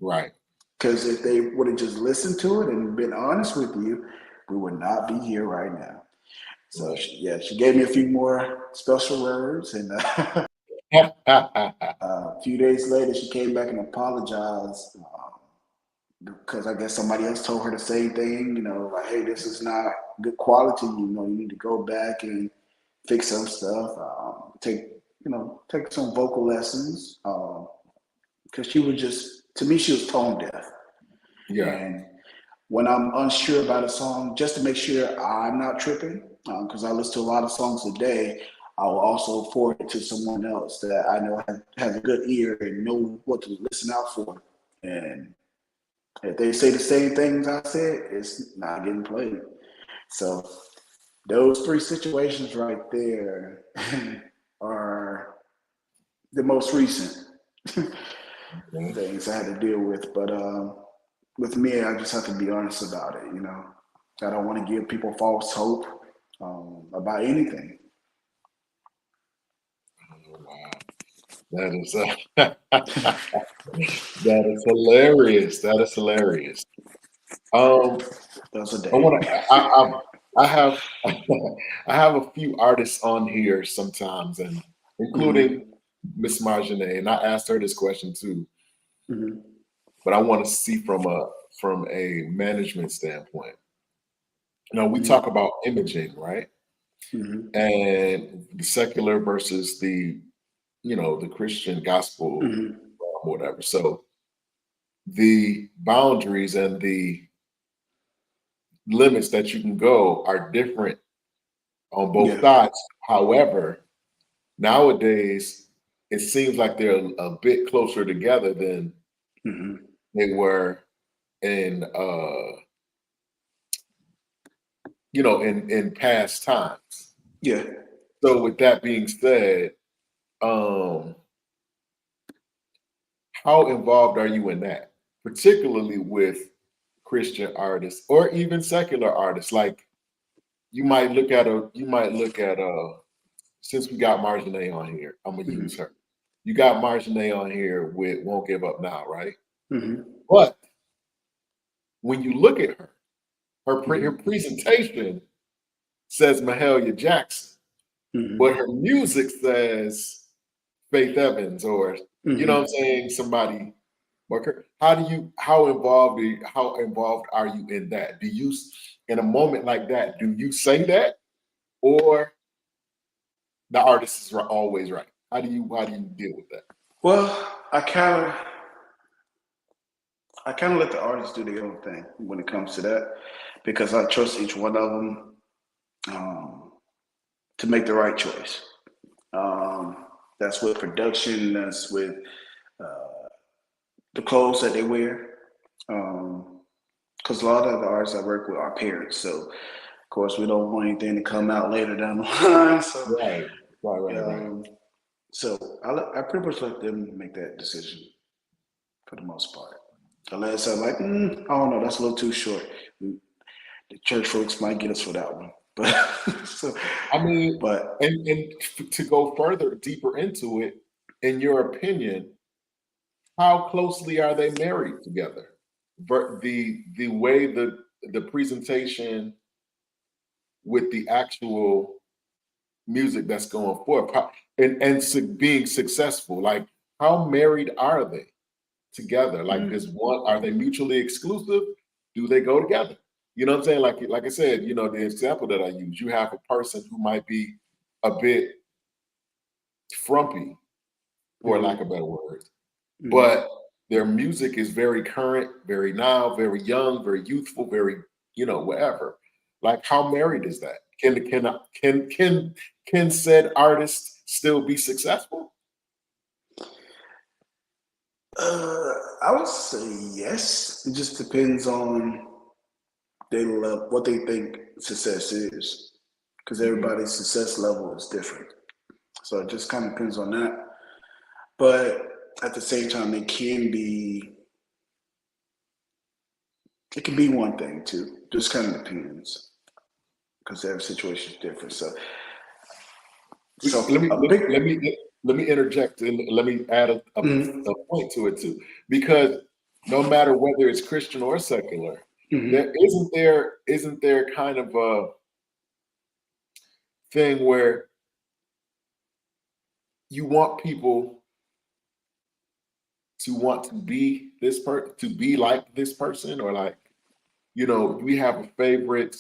Right. Because if they would have just listened to it and been honest with you, we would not be here right now. So Right. she gave me a few more special words, and a few days later, she came back and apologized because I guess somebody else told her the same thing. You know, like, hey, this is not good quality. You know, you need to go back and fix some stuff. Take some vocal lessons because she was just, to me, she was tone deaf. Yeah. And when I'm unsure about a song, just to make sure I'm not tripping, because I listen to a lot of songs a day, I will also forward it to someone else that I know has a good ear and know what to listen out for. And if they say the same things I said, it's not getting played. So those three situations right there are the most recent things I had to deal with. But with me, I just have to be honest about it. You know, I don't want to give people false hope about anything. Wow. That is that is hilarious. That is hilarious. Those are I day. want to. I have I have a few artists on here sometimes, and including Mm-hmm. Miss Marjane, and I asked her this question too. Mm-hmm. But I want to see from a management standpoint. Now we talk Mm-hmm. about imaging, right? Mm-hmm. And the secular versus the the Christian gospel, Mm-hmm. whatever. So the boundaries and the limits that you can go are different on both Yeah. sides. However, nowadays it seems like they're a bit closer together than Mm-hmm. they were in in past times. Yeah. So with that being said, um, how involved are you in that, particularly with Christian artists or even secular artists? Like you might look at since we got Marjane on here, I'm gonna use Mm-hmm. her. You got Marjane on here with Won't Give Up Now, right? Mm-hmm. But when you look at her, her Mm-hmm. presentation says Mahalia Jackson, but Mm-hmm. her music says Faith Evans, or you know what I'm Mm-hmm. saying, somebody. How involved are you in that? Do you, in a moment like that, do you say that, or the artist is always right? How do you deal with that? Well, I kind of let the artists do their own thing when it comes to that because I trust each one of them um, to make the right choice. That's with production. That's with uh, the clothes that they wear. Because a lot of the artists I work with are parents, so of course we don't want anything to come out later down the line. So, Right, right. um, I pretty much let them make that decision for the most part. Unless I'm like, I don't know, that's a little too short. The church folks might get us for that one, but so, I mean, but and to go further, deeper into it, in your opinion, how closely are they married together? The way the presentation with the actual music that's going forth, being successful, like how married are they together? Like, mm, are they mutually exclusive? Do they go together? You know what I'm saying? Like I said, the example that I use, you have a person who might be a bit frumpy, for lack of mm-hmm, better words, mm-hmm. but their music is very current, very now, very young, very youthful, very, whatever. Like, how married is that? Can said artist still be successful? I would say yes. It just depends on what they think success is, because Mhm. everybody's success level is different. So it just kind of depends on that. But at the same time, it can be one thing too. Just kind of depends because every situation is different. So Let me a big let me let me interject and let me add a point to it too, because no matter whether it's Christian or secular, isn't there kind of a thing where you want people to want to be to be like this person, or like, we have a favorite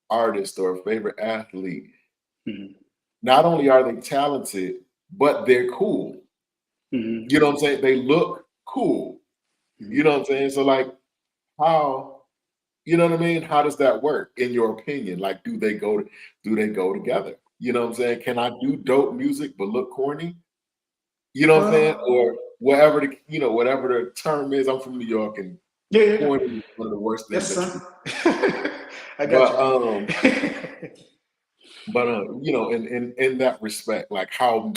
artist or a favorite athlete. Not only are they talented, but they're cool. You know what I'm saying? They look cool. You know what I'm saying? So like, how, you know what I mean? How does that work in your opinion? Like, do they go together? You know what I'm saying? Can I do dope music but look corny? You know what I'm saying? Or whatever whatever the term is. I'm from New York, and corny is one of the worst things Yes, that son. I got you. But in that respect, like how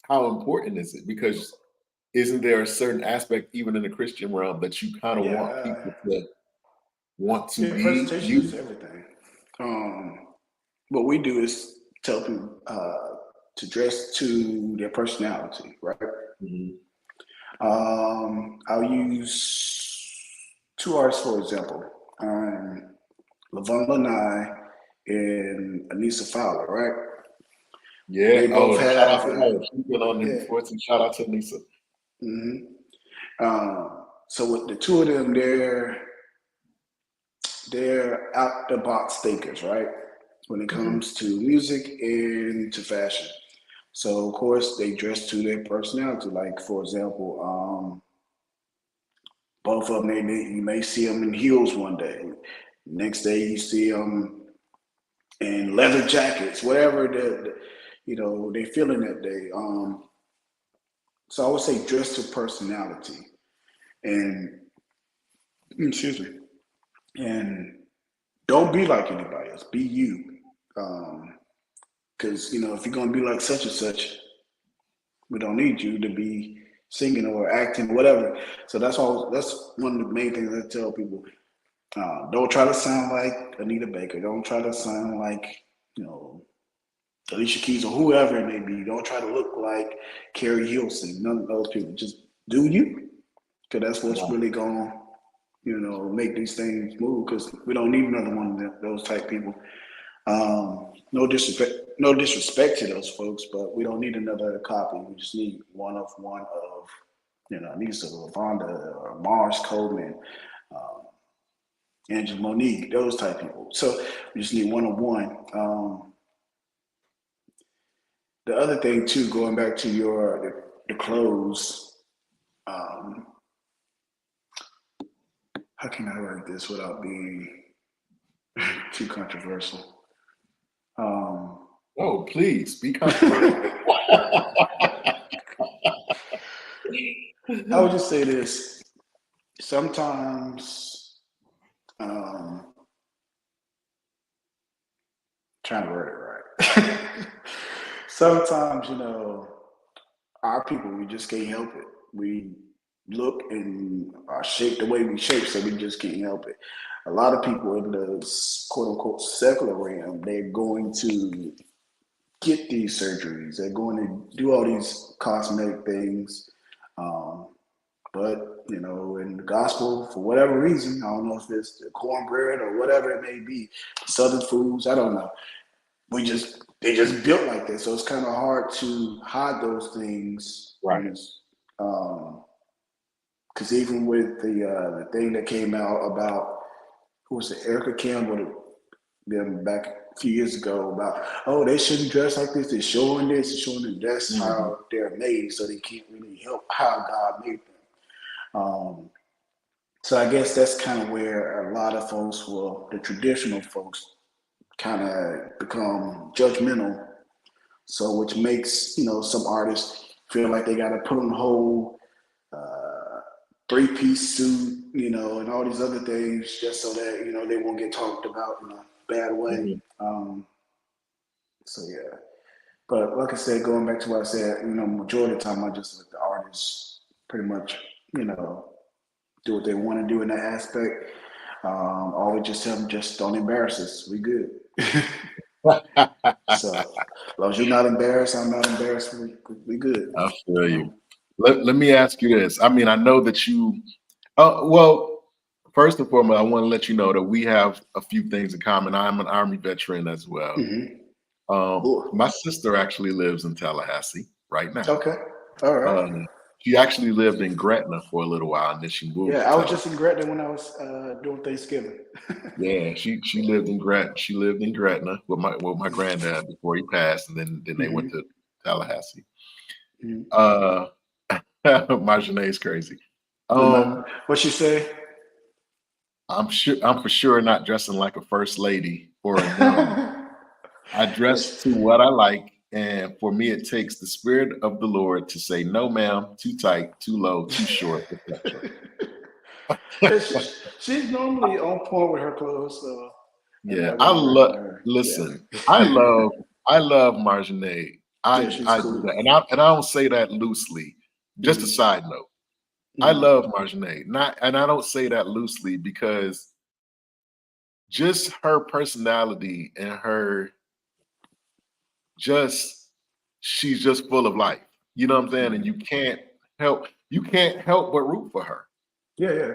important is it? Because isn't there a certain aspect even in the Christian realm that you kind of want people to want to be presentation is you? everything. What we do is tell people to dress to their personality, right? I'll use two artists for example. Levon Lanai and Anissa Fowler, right? Yeah. They both have. Shout out to her. She's been on there before too. Shout out to Anissa. So with the two of them, they're out the box thinkers, right? When it comes to music and to fashion. So of course they dress to their personality. Like for example, both of them, you may see them in heels one day. Next day you see them in leather jackets, whatever they feeling that day. So I would say dress to personality, and excuse me, and don't be like anybody else. Be you, because if you're gonna be like such and such, we don't need you to be singing or acting, whatever. So that's one of the main things I tell people. Don't try to sound like Anita Baker. Don't try to sound like Alicia Keys or whoever it may be. Don't try to look like Carrie Hilson. None of those people. Just do you, because that's what's really going to make these things move. Because we don't need another one of those type people. No disrespect to those folks, but we don't need another copy. We just need one of Anissa, LaVonda, or Mars Coleman, Angela Monique, those type people. So we just need one of one. The other thing too, going back to the clothes, how can I write this without being too controversial? Oh, please be controversial. I would just say this. Sometimes, trying to word it right. Sometimes, our people, we just can't help it. We look and are shaped the way we shape, so we just can't help it. A lot of people in the quote unquote secular realm, they're going to get these surgeries. They're going to do all these cosmetic things. But in the gospel, for whatever reason, I don't know if it's the cornbread or whatever it may be, Southern foods, I don't know. They just built like that, so it's kind of hard to hide those things, right? Because even with the thing that came out about who was it, Erica Campbell, them back a few years ago about they shouldn't dress like this. They're showing this, they're showing that. That's how they're made, so they can't really help how God made them. So I guess that's kind of where a lot of folks, the traditional folks, kind of become judgmental. So which makes some artists feel like they got to put on a whole three-piece suit, and all these other things just so that they won't get talked about in a bad way. So yeah, but like I said, going back to what I said, majority of the time I just let the artists pretty much do what they want to do in that aspect. Always just tell them, just don't embarrass us. We good. So as long as you're not embarrassed, I'm not embarrassed. We good. I feel you. Let me ask you this. I mean, I know that you. Well, first and foremost, I want to let you know that we have a few things in common. I'm an Army veteran as well. Mm-hmm. My sister actually lives in Tallahassee right now. Okay. All right. She actually lived in Gretna for a little while, and then she moved Yeah, to I was Tallahassee. just in Gretna when I was doing Thanksgiving. Yeah, she lived in Gretna. She lived in Gretna with my granddad before he passed, and then they went Mm-hmm. to Tallahassee. Mm-hmm. Marjanae is crazy. What she say? I'm for sure not dressing like a first lady or a nun. I dress Yes. to what I like, and for me, it takes the spirit of the Lord to say, "No, ma'am, too tight, too low, too short, etc." Yeah, she's normally on point with her clothes, so I'm Yeah, not I gonna rip love. on her. Yeah. Listen, I love Marjanae. Yeah, she's I do cool. that, and I don't say that loosely. Just a Mm-hmm. side note. I Mm-hmm. love Marjanae. Not, and I don't say that loosely because just her personality and her just she's just full of life. You know what I'm saying? And Mm-hmm. you can't help but root for her. Yeah, yeah.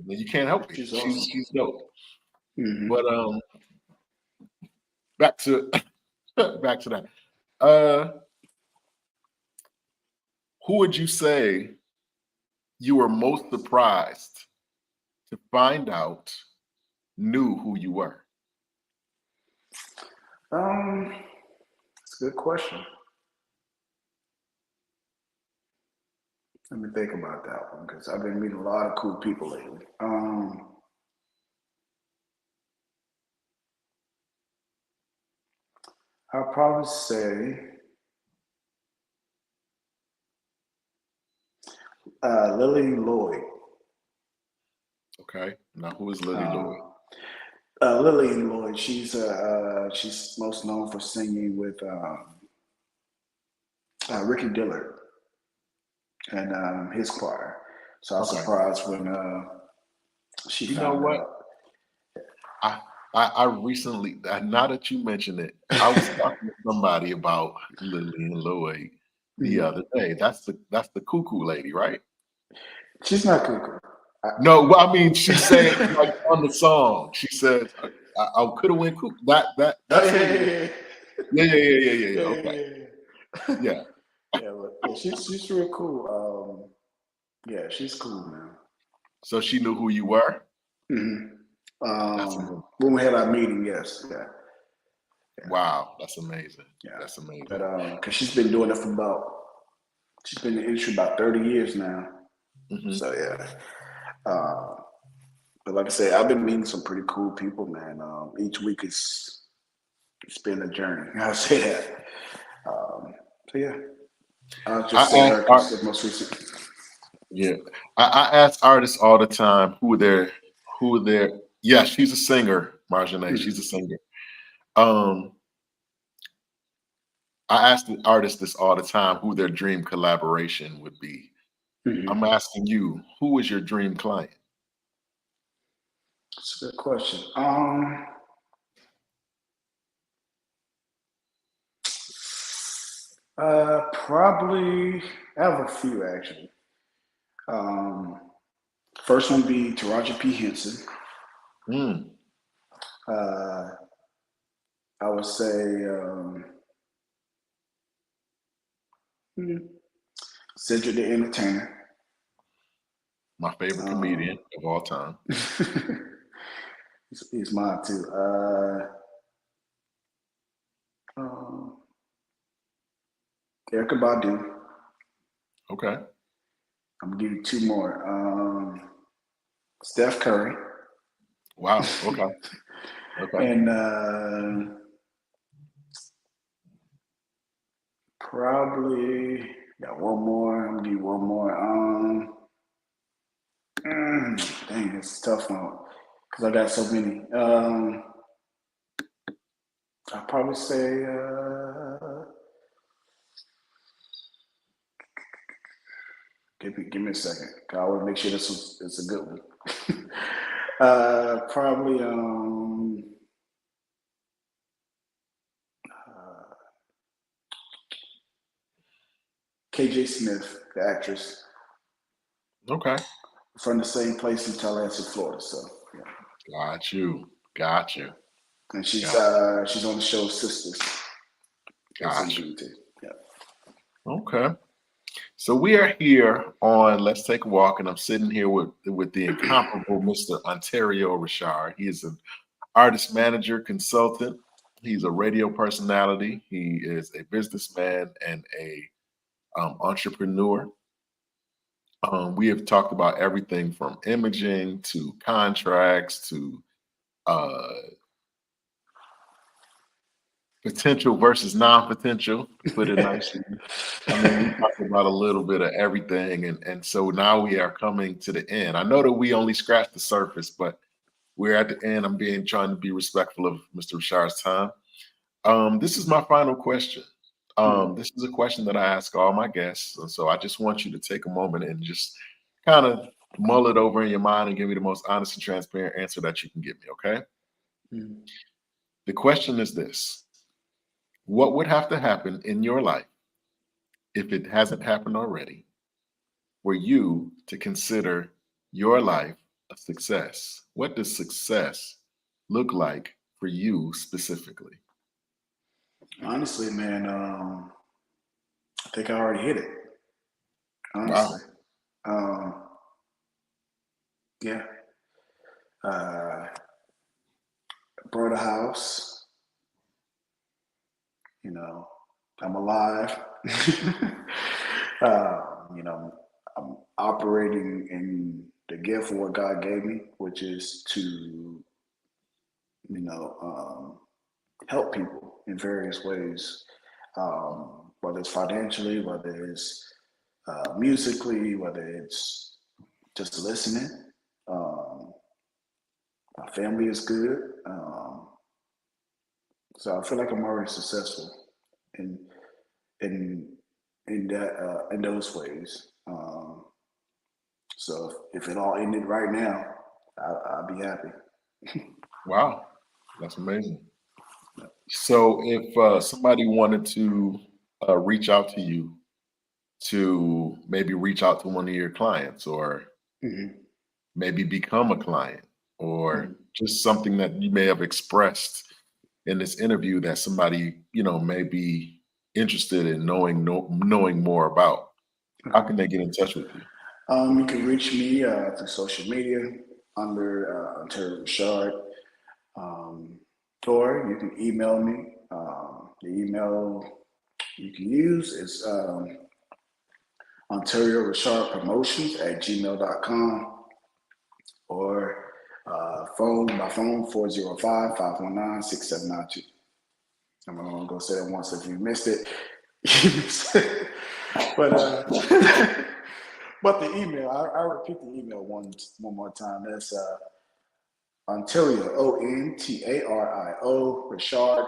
You can't help it. She's awesome. She's dope. Mm-hmm. But back to back to that. Uh who would you say you were most surprised to find out knew who you were? It's a good question. Let me think about that one because I've been meeting a lot of cool people lately. I'll probably say Lillian Lloyd. Okay. Now who is Lily Lloyd? Um, Lillian Lloyd. She's most known for singing with Ricky Dillard and his choir. So I was Okay. surprised when she You know found what? out. I I recently, now that you mention it, I was talking to somebody about Lillian Lloyd the Mhm. other day. That's the cuckoo lady, right? She's not cuckoo. I, No, well, I mean, she said like on the song, she says, I could have went cuckoo. oh That's yeah, who yeah, it is. yeah, Yeah. yeah, Okay. yeah, yeah. Yeah. Yeah, but yeah, she's real cool. Yeah, she's cool, man. So she knew who you were. hmm That's amazing. when we had our meeting, yes, yeah, yeah, Wow, that's amazing. yeah. That's But amazing. because she's been doing it for she's been in the industry about 30 years now. Hmm. So yeah. Uh, but like I said, I've been meeting some pretty cool people, man. Each week it's been a journey. I'll say that. So yeah, I'll I just say ask her art, because the most recent. yeah, I ask artists all the time who their yeah, she's a singer, Marjanae. She's a Mhm. singer. Um, I ask the artists this all the time who their dream collaboration would be. I'm Mhm. asking you, who is your dream client? That's a good question. Probably I have a few actually. Um, first one be Taraji P Henson. Mm, Uh, I would say hmm, Cedric the Entertainer. my favorite comedian Um, of all time. he's mine too. Um, Erica Badu. Okay. I'm gonna give you two more. Steph Curry. Wow. Okay. Okay. And probably got one more. I'm gonna give you one more. Dang, it's a tough one because I got so many. I'll probably say. Give me a second. I want to make sure it's a good one. Probably KJ Smith, the actress, Okay. from the same place in Tallahassee, Florida. So yeah, Got you. Got you. and Got she's on the show Sisters. That's on got you. BET. Yeah. Okay. So we are here on Let's Take a Walk, and I'm sitting here with the incomparable Mr. Ontario Richard. He is an artist manager, consultant. He's a radio personality. He is a businessman and a entrepreneur. We have talked about everything from imaging to contracts to uh, potential versus non-potential, to put it nicely. I mean, we talked about a little bit of everything, and so now we are coming to the end. I know that we only scratched the surface, but we're at the end. I'm trying to be respectful of Mr. Richard's time. This is my final question. This is a question that I ask all my guests, and so I just want you to take a moment and just kind of mull it over in your mind and give me the most honest and transparent answer that you can give me. Okay. Mhm. The question is this: what would have to happen in your life, if it hasn't happened already, for you to consider your life a success? What does success look like for you specifically? Honestly, man, I think I already hit it. Honestly, Wow. um, yeah. Uh, bought a house. You know, I'm alive. uh, you know, I'm operating in the gift of what God gave me, which is to, help people in various ways, whether it's financially, whether it's musically, whether it's just listening. Um, my family is good. So I feel like I'm already successful in in in those ways. So if it all ended right now, I'd be happy. Wow. That's amazing. So if somebody wanted to reach out to you to maybe reach out to one of your clients or Hmm. maybe become a client or Hmm. just something that you may have expressed in this interview that somebody, may be interested in knowing more about, how can Okay. they get in touch with you? You can reach me through social media under Ontario Richard, um, or you can email me. The email you can use is Ontario Richard Promotions at gmail.com, or my phone 405-519-6792. I'm gonna go say that once. If you missed it, you missed it. But but the email, I repeat the email one more time. That's Ontario, Ontario, Richard, Reshard,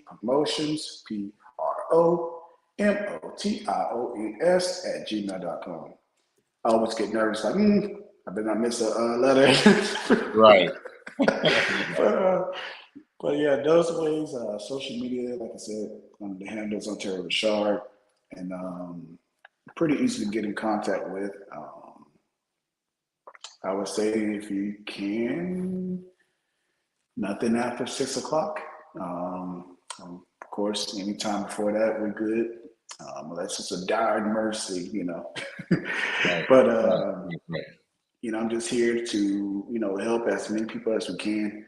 Promotions, Promotions at gmail.com. I always get nervous, like, I better not miss a letter. Right. but, uh, but yeah, those ways, social media, like I said, the handles Ontario Richard, and pretty easy to get in contact with. I would say if you can, nothing after 6 o'clock. Of course, anytime before that, we're good. Unless it's a dire mercy, Right. but Right. Right. I'm just here to help as many people as we can.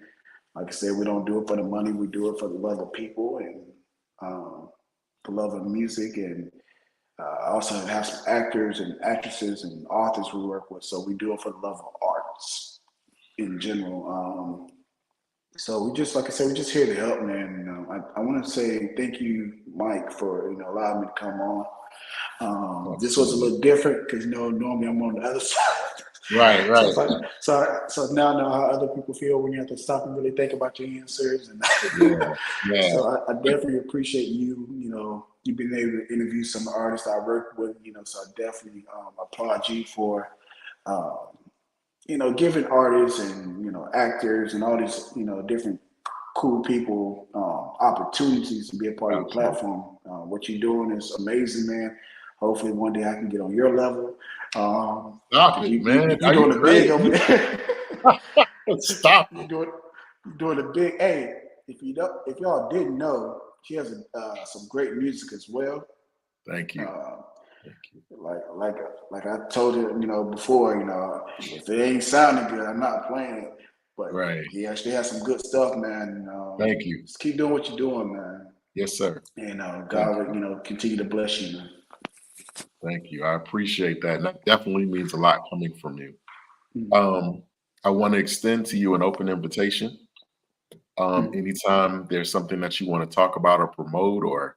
Like I said, we don't do it for the money. We do it for the love of people and um, the love of music. And I also have some actors and actresses and authors we work with. So we do it for the love of arts in general. So we just, like I said, we're just here to help, man. I want to say thank you, Mike, for allowing me to come on. This was a Absolutely. little different because normally I'm on the other side. Right. So Right. it's like, so now I know how other people feel when you have to stop and really think about your answers. And Yeah. Yeah. so I definitely appreciate you. You've been able to interview some artists I work with. So I definitely applaud you for giving artists and actors and all these different cool people opportunities to be a part of your Absolutely. platform. What you're doing is amazing, man. Hopefully one day I can get on your level. Stop 'Cause it, man. you're Are you doing a big over crazy? there. Stop you're it. doing you're doing a big. Hey, if y'all didn't know, she has some great music as well. Thank you. Uh, Thank you. like I told you, before, if it ain't sounding good, I'm not playing it. But Right. he actually has some good stuff, man. Thank you. Just keep doing what you're doing, man. Yes, sir. And Thank God you. will, continue to bless you, man. Thank you. I appreciate that. And that definitely means a lot coming from you. Mhm. I want to extend to you an open invitation. Mhm. Anytime there's something that you want to talk about or promote, or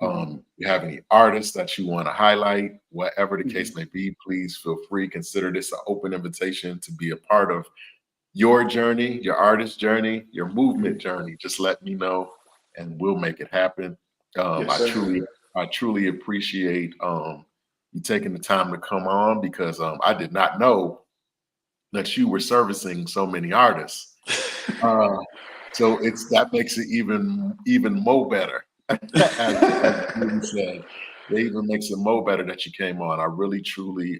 Mhm. you have any artists that you want to highlight, whatever the case Mhm. may be, please feel free. Consider this an open invitation to be a part of your journey, your artist journey, your movement Mhm. journey. Just let me know and we'll make it happen. Yes, I sir. truly appreciate you taking the time to come on, because I did not know that you were servicing so many artists. Uh, so that makes it even more better. as you said, it even makes it more better that you came on. I really truly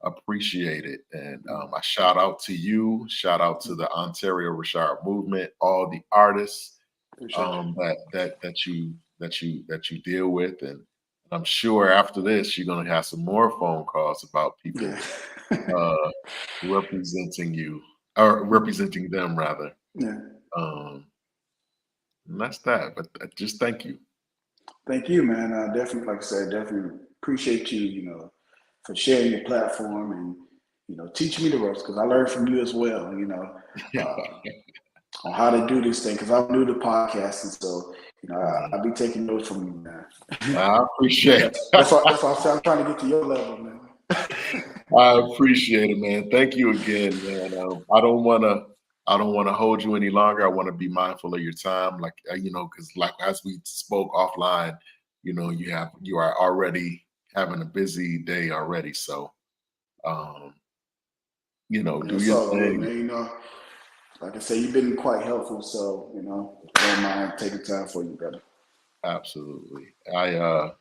appreciate it. And I shout out to you, shout out to the Ontario Rashard movement, all the artists Appreciate you. that you deal with. And I'm sure after this you're gonna have some more phone calls about people Yeah. uh representing you, or representing them rather. Yeah. Um and that's that. But just thank you. Thank you, man. Definitely, like I said, definitely appreciate you, for sharing your platform and, teaching me the ropes, because I learned from you as well, uh, on how to do this thing, because I'm new to podcasting. So, I'll be taking notes from you, man. I appreciate That's why I'm trying to get to your level, man. I appreciate it, man. Thank you again, man. I don't want to hold you any longer. I want to be mindful of your time, like because like as we spoke offline, you are already having a busy day already. So, um, do It's your all good, thing. man. Like I said, you've been quite helpful. So, don't mind taking time for you, brother. Absolutely. I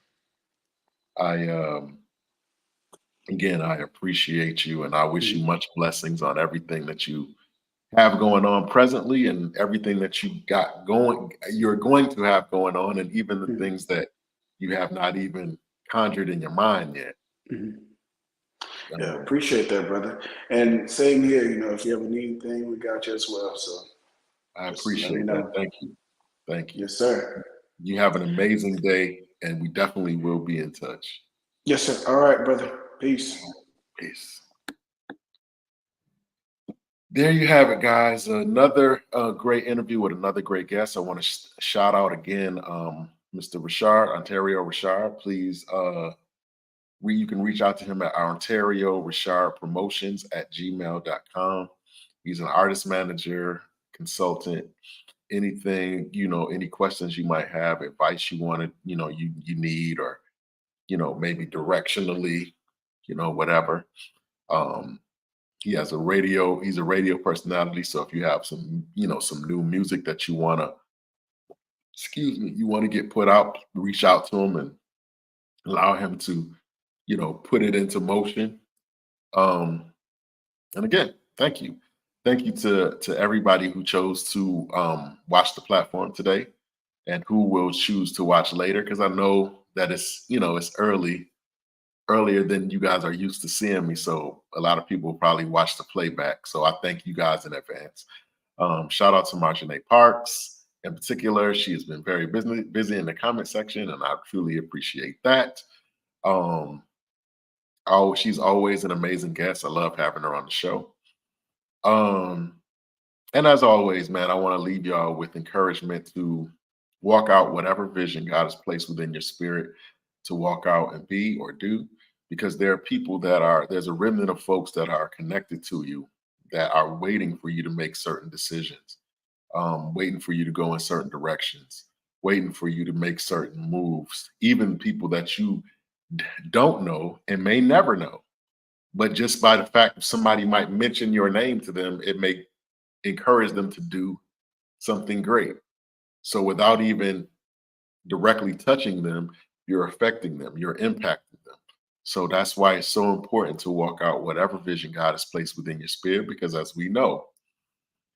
again, I appreciate you, and I wish you Mhm. much blessings on everything that you have going on presently, and everything that you're going to have going on, and even the Mhm. things that you have not even conjured in your mind yet. Mhm. Yeah, Um, appreciate that, brother. And same here, if you ever need anything, we got you as well. So I just let me appreciate that. know. Thank you. Thank you. Yes, sir. You have an amazing day, and we definitely will be in touch. Yes, sir. All right, brother. Peace. Peace. There you have it, guys. Another great interview with another great guest. I want to shout out again, Mr. Rashard, Ontario Rashard. Please, you can reach out to him at our Ontario Rashard Promotions at gmail.com. He's an artist manager, consultant, anything, any questions you might have, advice you wanted, you need, or, maybe directionally, whatever. Um, he's a radio personality. So if you have some new music that you want to get put out, reach out to him and allow him to, put it into motion. Um, and again, thank you. Thank you to everybody who chose to watch the platform today, and who will choose to watch later, because I know that it's earlier than you guys are used to seeing me. So a lot of people will probably watch the playback. So I thank you guys in advance. Shout out to Marjanae Parks in particular. She has been very busy in the comment section, and I truly appreciate that. Um, she's always an amazing guest. I love having her on the show. Um, and as always, man, I want to leave y'all with encouragement to walk out whatever vision God has placed within your spirit to walk out and be or do, because there's a remnant of folks that are connected to you, that are waiting for you to make certain decisions, waiting for you to go in certain directions, waiting for you to make certain moves, even people that you don't know and may never know. But just by the fact that somebody might mention your name to them, it may encourage them to do something great. So without even directly touching them, you're affecting them, you're impacting them. So that's why it's so important to walk out whatever vision God has placed within your spirit, because as we know,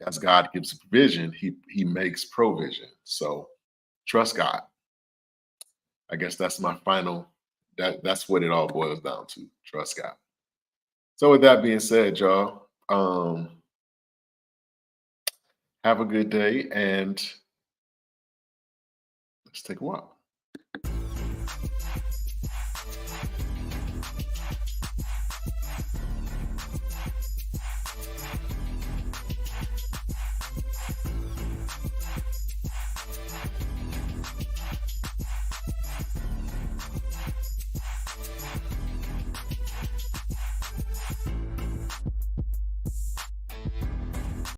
as God gives provision, he makes provision. So trust God. I guess that's my final, that's what it all boils down to. Trust God. So with that being said, y'all, have a good day and let's take a walk.